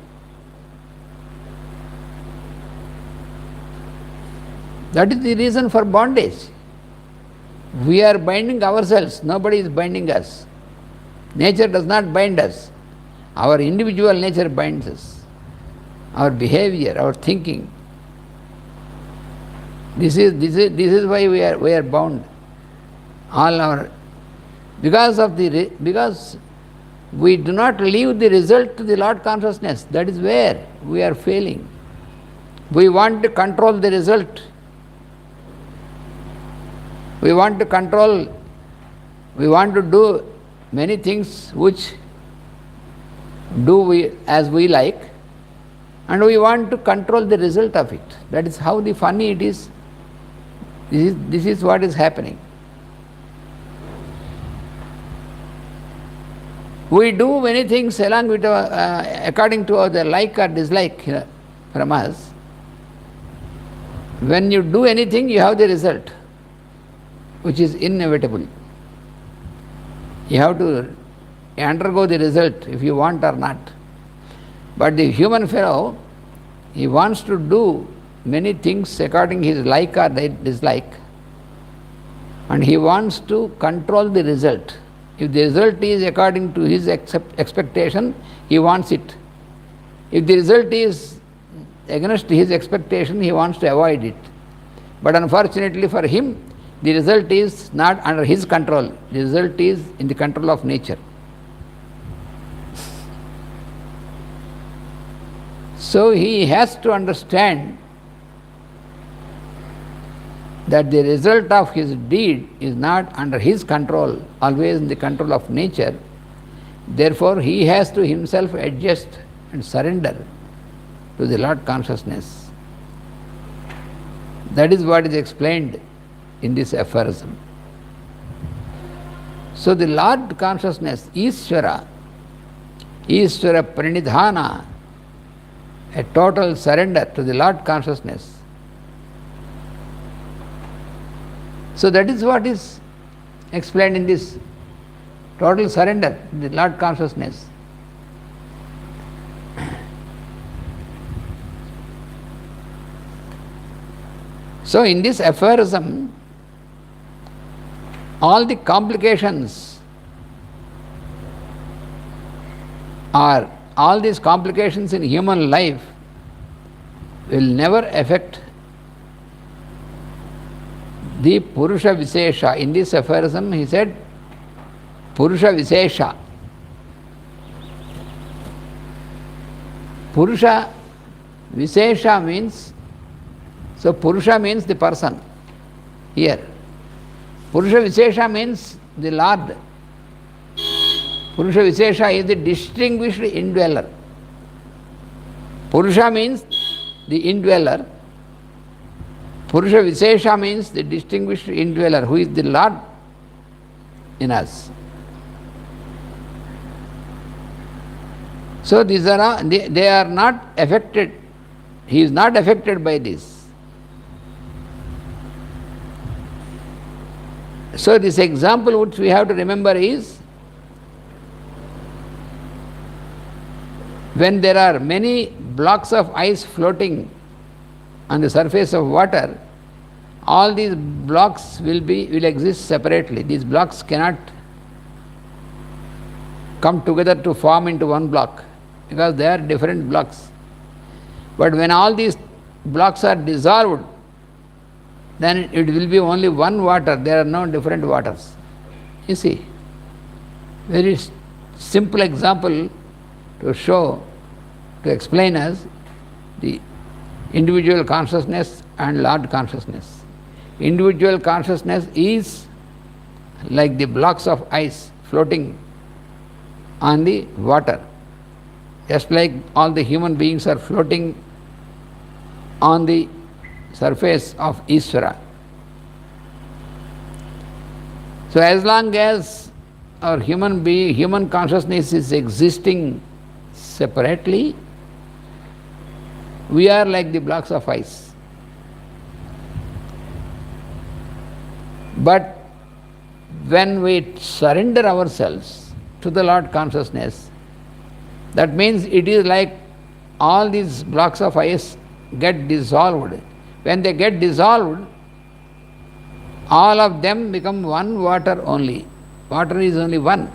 That is the reason for bondage. We are binding ourselves, nobody is binding us. Nature does not bind us. Our individual nature binds us. Our behavior, our thinking. This is why we are bound. Because we do not leave the result to the Lord consciousness. That is where we are failing. We want to control the result. We want to control, we want to do many things which do we as we like, and we want to control the result of it. That is how the funny it is. This is what is happening. We do many things along with according to our like or dislike from us. When you do anything, you have the result, which is inevitable. You have to undergo the result if you want or not. But the human fellow, he wants to do many things according to his like or dislike, and he wants to control the result. If the result is according to his expectation, he wants it. If the result is against his expectation, he wants to avoid it. But unfortunately for him, the result is not under his control. The result is in the control of nature. So he has to understand that the result of his deed is not under his control, always in the control of nature. Therefore, he has to himself adjust and surrender to the Lord consciousness. That is what is explained in this aphorism. So the Lord consciousness, Ishvara Pranidhana, a total surrender to the Lord consciousness. So that is what is explained in this total surrender to the Lord consciousness. So in this aphorism, all the complications or all these complications in human life will never affect the Purusha Visesha. In this aphorism, he said Purusha Visesha. Purusha Visesha means, so Purusha means the person here. Purusha Visesha means the Lord. Purusha Visesha is the distinguished indweller. Purusha means the indweller. Purusha Visesha means the distinguished indweller, who is the Lord in us. So these are they are not affected. He is not affected by this. So this example which we have to remember is, when there are many blocks of ice floating on the surface of water, all these blocks will exist separately. These blocks cannot come together to form into one block, because they are different blocks. But when all these blocks are dissolved, then it will be only one water. There are no different waters. You see, very simple example to show, to explain us the individual consciousness and Lord consciousness. Individual consciousness is like the blocks of ice floating on the water, just like all the human beings are floating on the surface of Ishvara. So as long as our human consciousness is existing separately, we are like the blocks of ice. But when we surrender ourselves to the Lord consciousness, that means it is like all these blocks of ice get dissolved. When they get dissolved, all of them become one water only. Water is only one.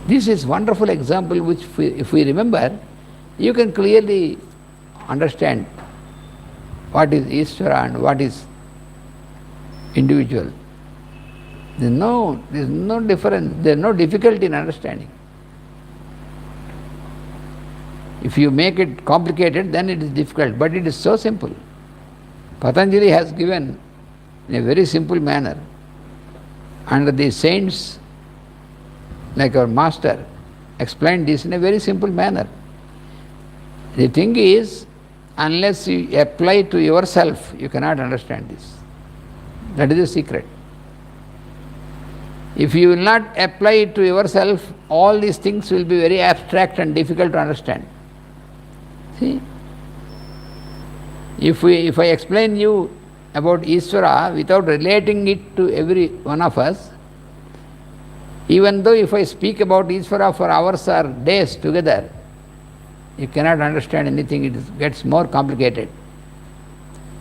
This is wonderful example which if we remember, you can clearly understand what is Ishvara and what is individual. There is no difference, there is no difficulty in understanding. If you make it complicated, then it is difficult, but it is so simple. Patanjali has given in a very simple manner, and the saints like our master explained this in a very simple manner. The thing is, unless you apply to yourself, you cannot understand this. That is the secret. If you will not apply it to yourself, all these things will be very abstract and difficult to understand. See? If I explain you about Ishvara without relating it to every one of us, even though if I speak about Ishvara for hours or days together, you cannot understand anything, it gets more complicated.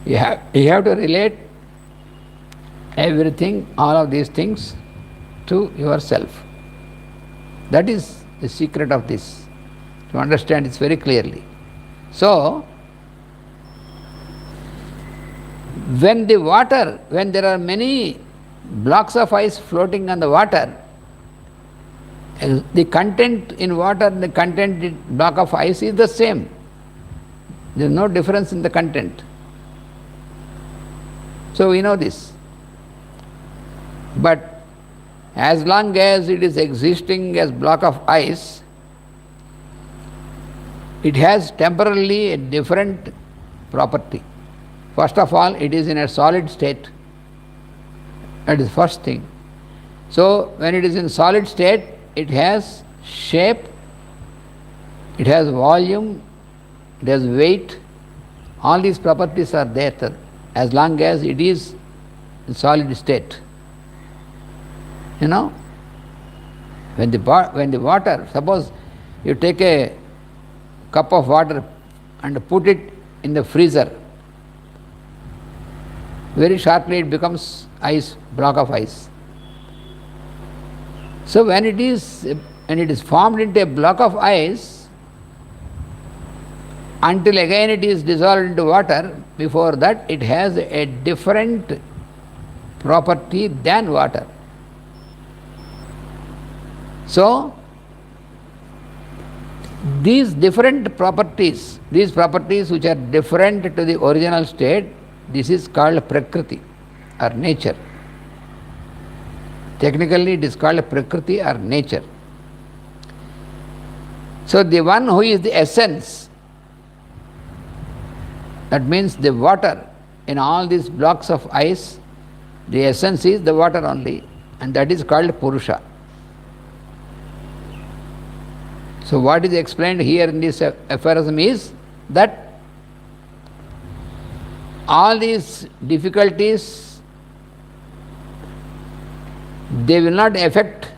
You have to relate everything, all of these things, to yourself. That is the secret of this, to understand this very clearly. So, when there are many blocks of ice floating on the water, the content in water and the content in block of ice is the same. There is no difference in the content. So we know this. But as long as it is existing as block of ice, it has temporarily a different property. First of all, it is in a solid state. That is the first thing. So when it is in solid state, it has shape, it has volume, it has weight. All these properties are there as long as it is in solid state. You know, when the water, suppose you take a cup of water and put it in the freezer, very shortly it becomes ice, block of ice. So when it is formed into a block of ice, until again it is dissolved into water, before that it has a different property than water. So these different properties, these properties which are different to the original state, this is called Prakriti or nature. Technically it is called Prakriti or nature. So the one who is the essence, that means the water in all these blocks of ice, the essence is the water only, and that is called Purusha. So what is explained here in this aphorism is that all these difficulties, they will not affect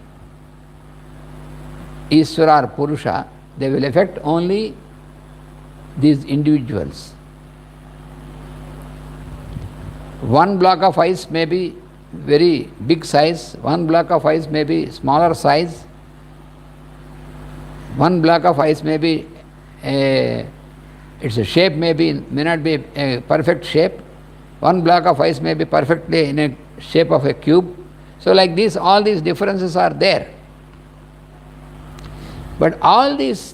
Ishvara or Purusha, they will affect only these individuals. One block of ice may be very big size, one block of ice may be smaller size, one block of ice may be its shape may not be a perfect shape, one block of ice may be perfectly in a shape of a cube. So like this, all these differences are there. But all these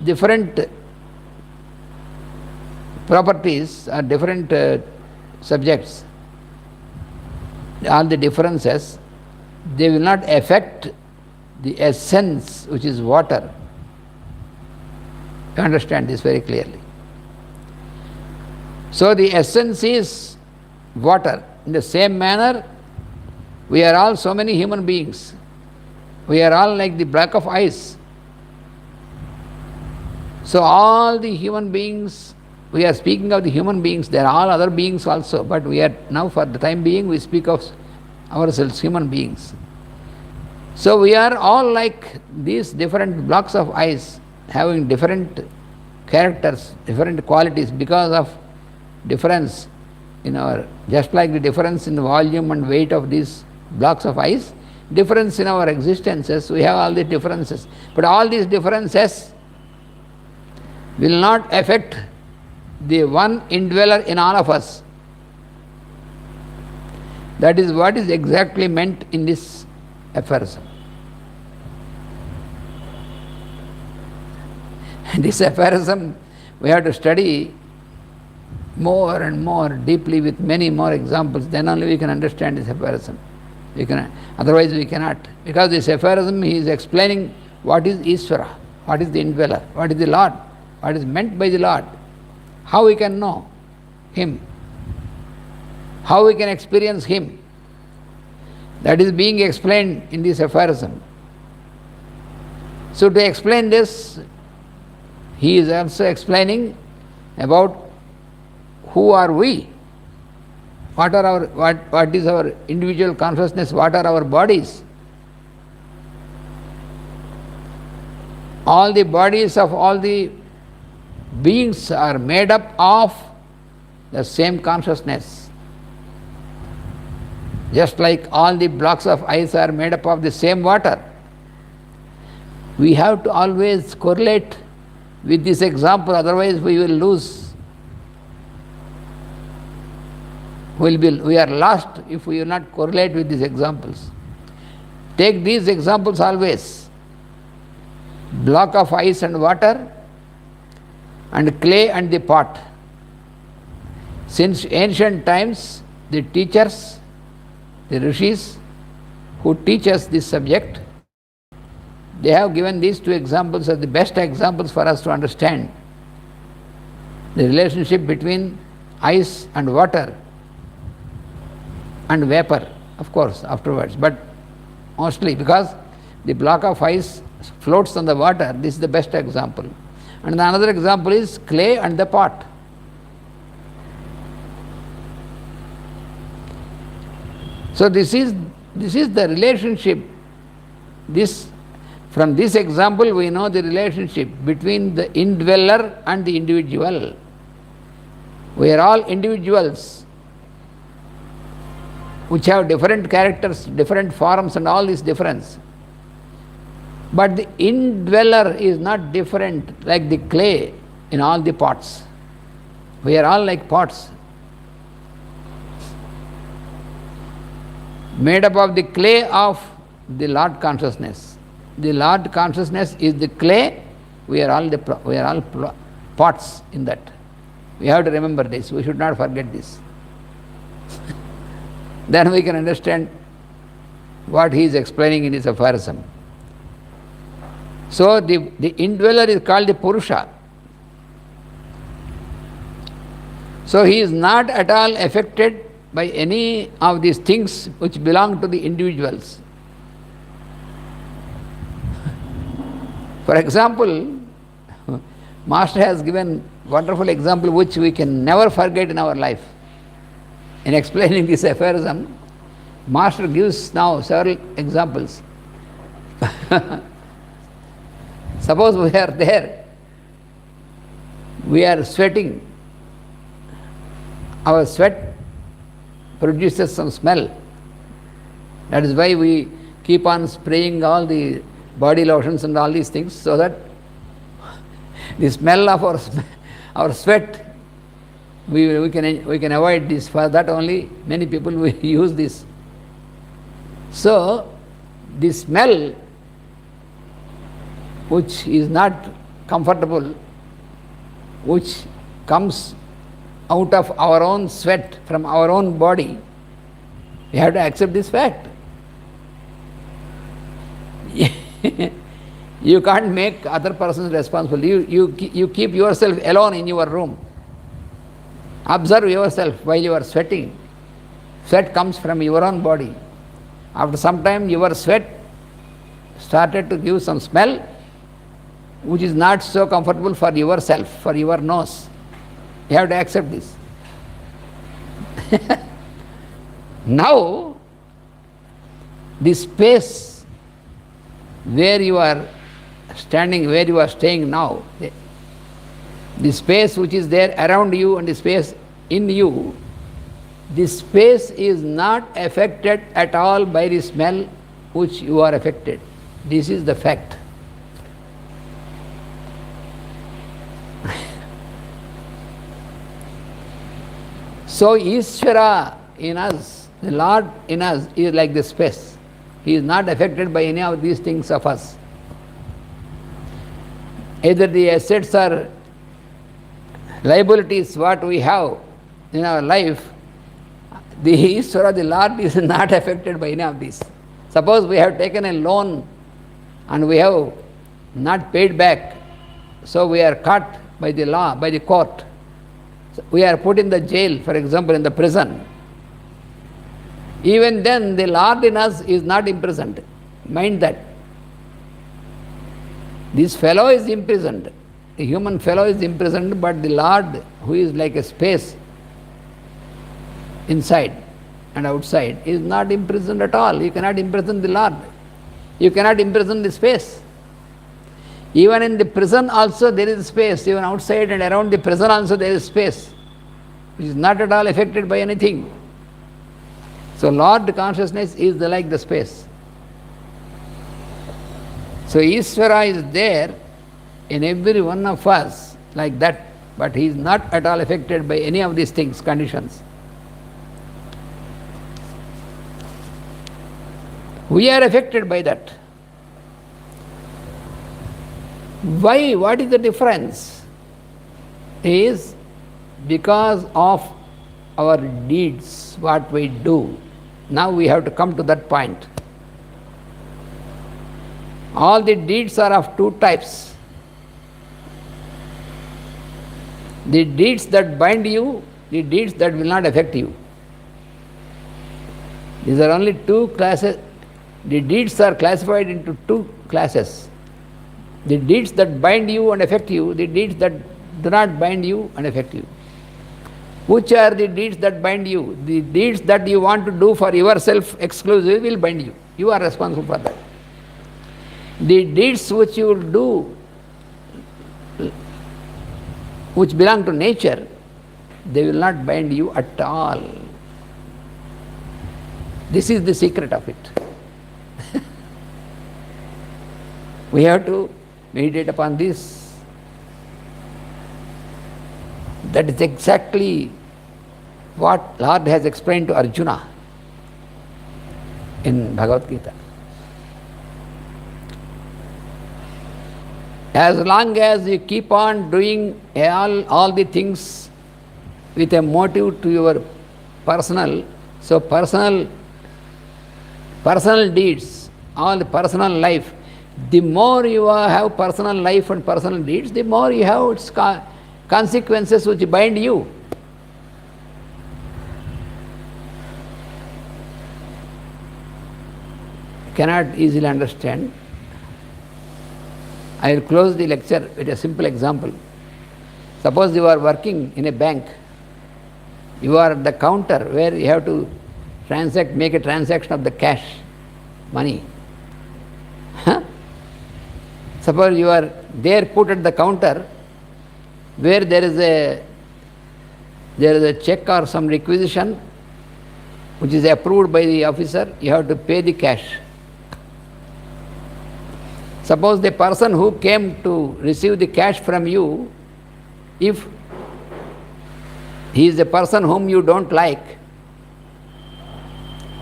different properties are different subjects, all the differences, they will not affect the essence which is water. You understand this very clearly. So the essence is water. In the same manner, we are all so many human beings. We are all like the block of ice. So all the human beings, we are speaking of the human beings, there are all other beings also, but we are now, for the time being, we speak of ourselves, human beings. So we are all like these different blocks of ice, having different characters, different qualities because of difference in our, just like the difference in the volume and weight of these blocks of ice, difference in our existences, we have all these differences. But all these differences will not affect the one indweller in all of us. That is what is exactly meant in this aphorism. And this aphorism we have to study more and more deeply with many more examples, then only we can understand this aphorism. Otherwise we cannot. Because this aphorism he is explaining what is Ishvara, what is the indweller, what is the Lord, what is meant by the Lord, how we can know Him, how we can experience Him. That is being explained in this aphorism. So to explain this, he is also explaining about who are we, what is our individual consciousness, what are our bodies. All the bodies of all the beings are made up of the same consciousness. Just like all the blocks of ice are made up of the same water. We have to always correlate with this example, otherwise we will lose. We are lost if we will not correlate with these examples. Take these examples always. Block of ice and water, and clay and the pot. Since ancient times, the teachers, the rishis who teach us this subject, they have given these two examples as the best examples for us to understand the relationship between ice and water and vapor, of course, afterwards. But mostly because the block of ice floats on the water, this is the best example. And another example is clay and the pot. So this is the relationship. From this example we know the relationship between the indweller and the individual. We are all individuals which have different characters, different forms and all this difference. But the indweller is not different like the clay in all the pots. We are all like pots, made up of the clay of the Lord consciousness. The Lord consciousness is the clay, we are all pots in that. We have to remember this, we should not forget this. Then we can understand what he is explaining in his aphorism. So the indweller is called the Purusha. So he is not at all affected by any of these things which belong to the individuals. For example, Master has given wonderful example which we can never forget in our life. In explaining this aphorism, Master gives now several examples. Suppose we are there, we are sweating, our sweat produces some smell. That is why we keep on spraying all the body lotions and all these things, so that the smell of our sweat, we can avoid this. For that only many people will use this. So the smell which is not comfortable, which comes out of our own sweat from our own body, we have to accept this fact. You can't make other persons responsible. You keep yourself alone in your room. Observe yourself while you are sweating. Sweat comes from your own body. After some time your sweat started to give some smell which is not so comfortable for yourself, for your nose. You have to accept this. Now, the space where you are standing, where you are staying now, the space which is there around you and the space in you, this space is not affected at all by the smell which you are affected. This is the fact. So Ishvara in us, the Lord in us, is like the space. He is not affected by any of these things of us. Either the assets or liabilities what we have in our life, the Ishvara, the Lord, is not affected by any of these. Suppose we have taken a loan and we have not paid back, so we are caught by the law, by the court. So we are put in the jail, for example, in the prison. Even then, the Lord in us is not imprisoned. Mind that. This fellow is imprisoned. The human fellow is imprisoned, but the Lord, who is like a space inside and outside, is not imprisoned at all. You cannot imprison the Lord. You cannot imprison the space. Even in the prison also there is space. Even outside and around the prison also there is space, which is not at all affected by anything. So Lord consciousness is like the space. So Ishvara is there in every one of us like that, but he is not at all affected by any of these things, conditions. We are affected by that. Why? What is the difference? Is because of our deeds, what we do. Now we have to come to that point. All the deeds are of two types. The deeds that bind you, the deeds that will not affect you. These are only two classes. The deeds are classified into two classes. The deeds that bind you and affect you, the deeds that do not bind you and affect you. Which are the deeds that bind you? The deeds that you want to do for yourself exclusively will bind you. You are responsible for that. The deeds which you will do, which belong to nature, they will not bind you at all. This is the secret of it. We have to meditate upon this. That is exactly what Lord has explained to Arjuna in Bhagavad Gita. As long as you keep on doing all the things with a motive to your personal, so personal deeds, all the personal life, the more you have personal life and personal deeds, the more you have its consequences which bind you. Cannot easily understand. I will close the lecture with a simple example. Suppose you are working in a bank. You are at the counter where you have to make a transaction of the cash, money. Suppose you are there put at the counter where there is a check or some requisition which is approved by the officer, you have to pay the cash. Suppose the person who came to receive the cash from you, if he is a person whom you don't like,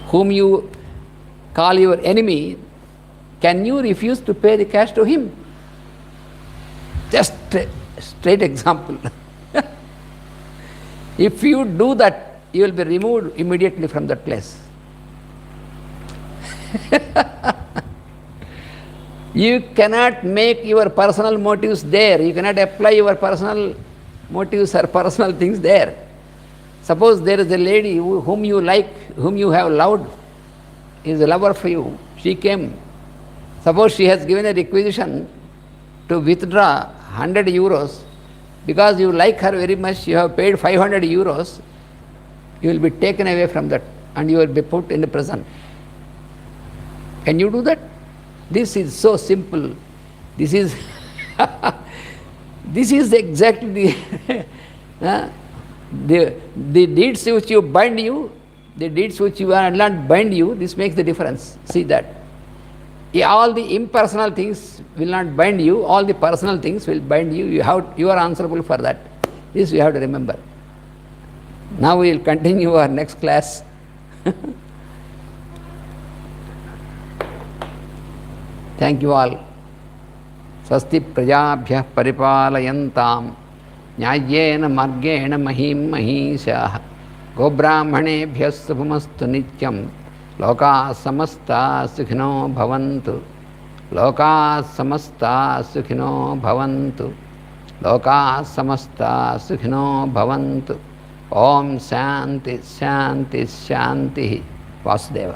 whom you call your enemy, can you refuse to pay the cash to him? Just a straight example. If you do that, you will be removed immediately from that place. You cannot make your personal motives there. You cannot apply your personal motives or personal things there. Suppose there is a lady whom you like, whom you have loved, is a lover for you. She came. Suppose she has given a requisition to withdraw 100 euros. Because you like her very much, you have paid 500 euros, you will be taken away from that and you will be put in the prison. Can you do that? This is so simple. This is this is exactly the deeds which you bind you, the deeds which you are not bind you, this makes the difference. See that. All the impersonal things will not bind you, all the personal things will bind you. You are answerable for that. This you have to remember. Now we will continue our next class. Thank you all. Swasti prajabhyah paripalayantam nyayena margena mahim mahisha gobrahmanebhyah subhamastu nityam loka samasta sukhino bhavantu. లోకా సమస్తా సుఖినో భవంతు. లోకా సమస్తా సుఖినో భవంతు. ఓం శాంతి శాంతి శాంతి. వాసుదేవ.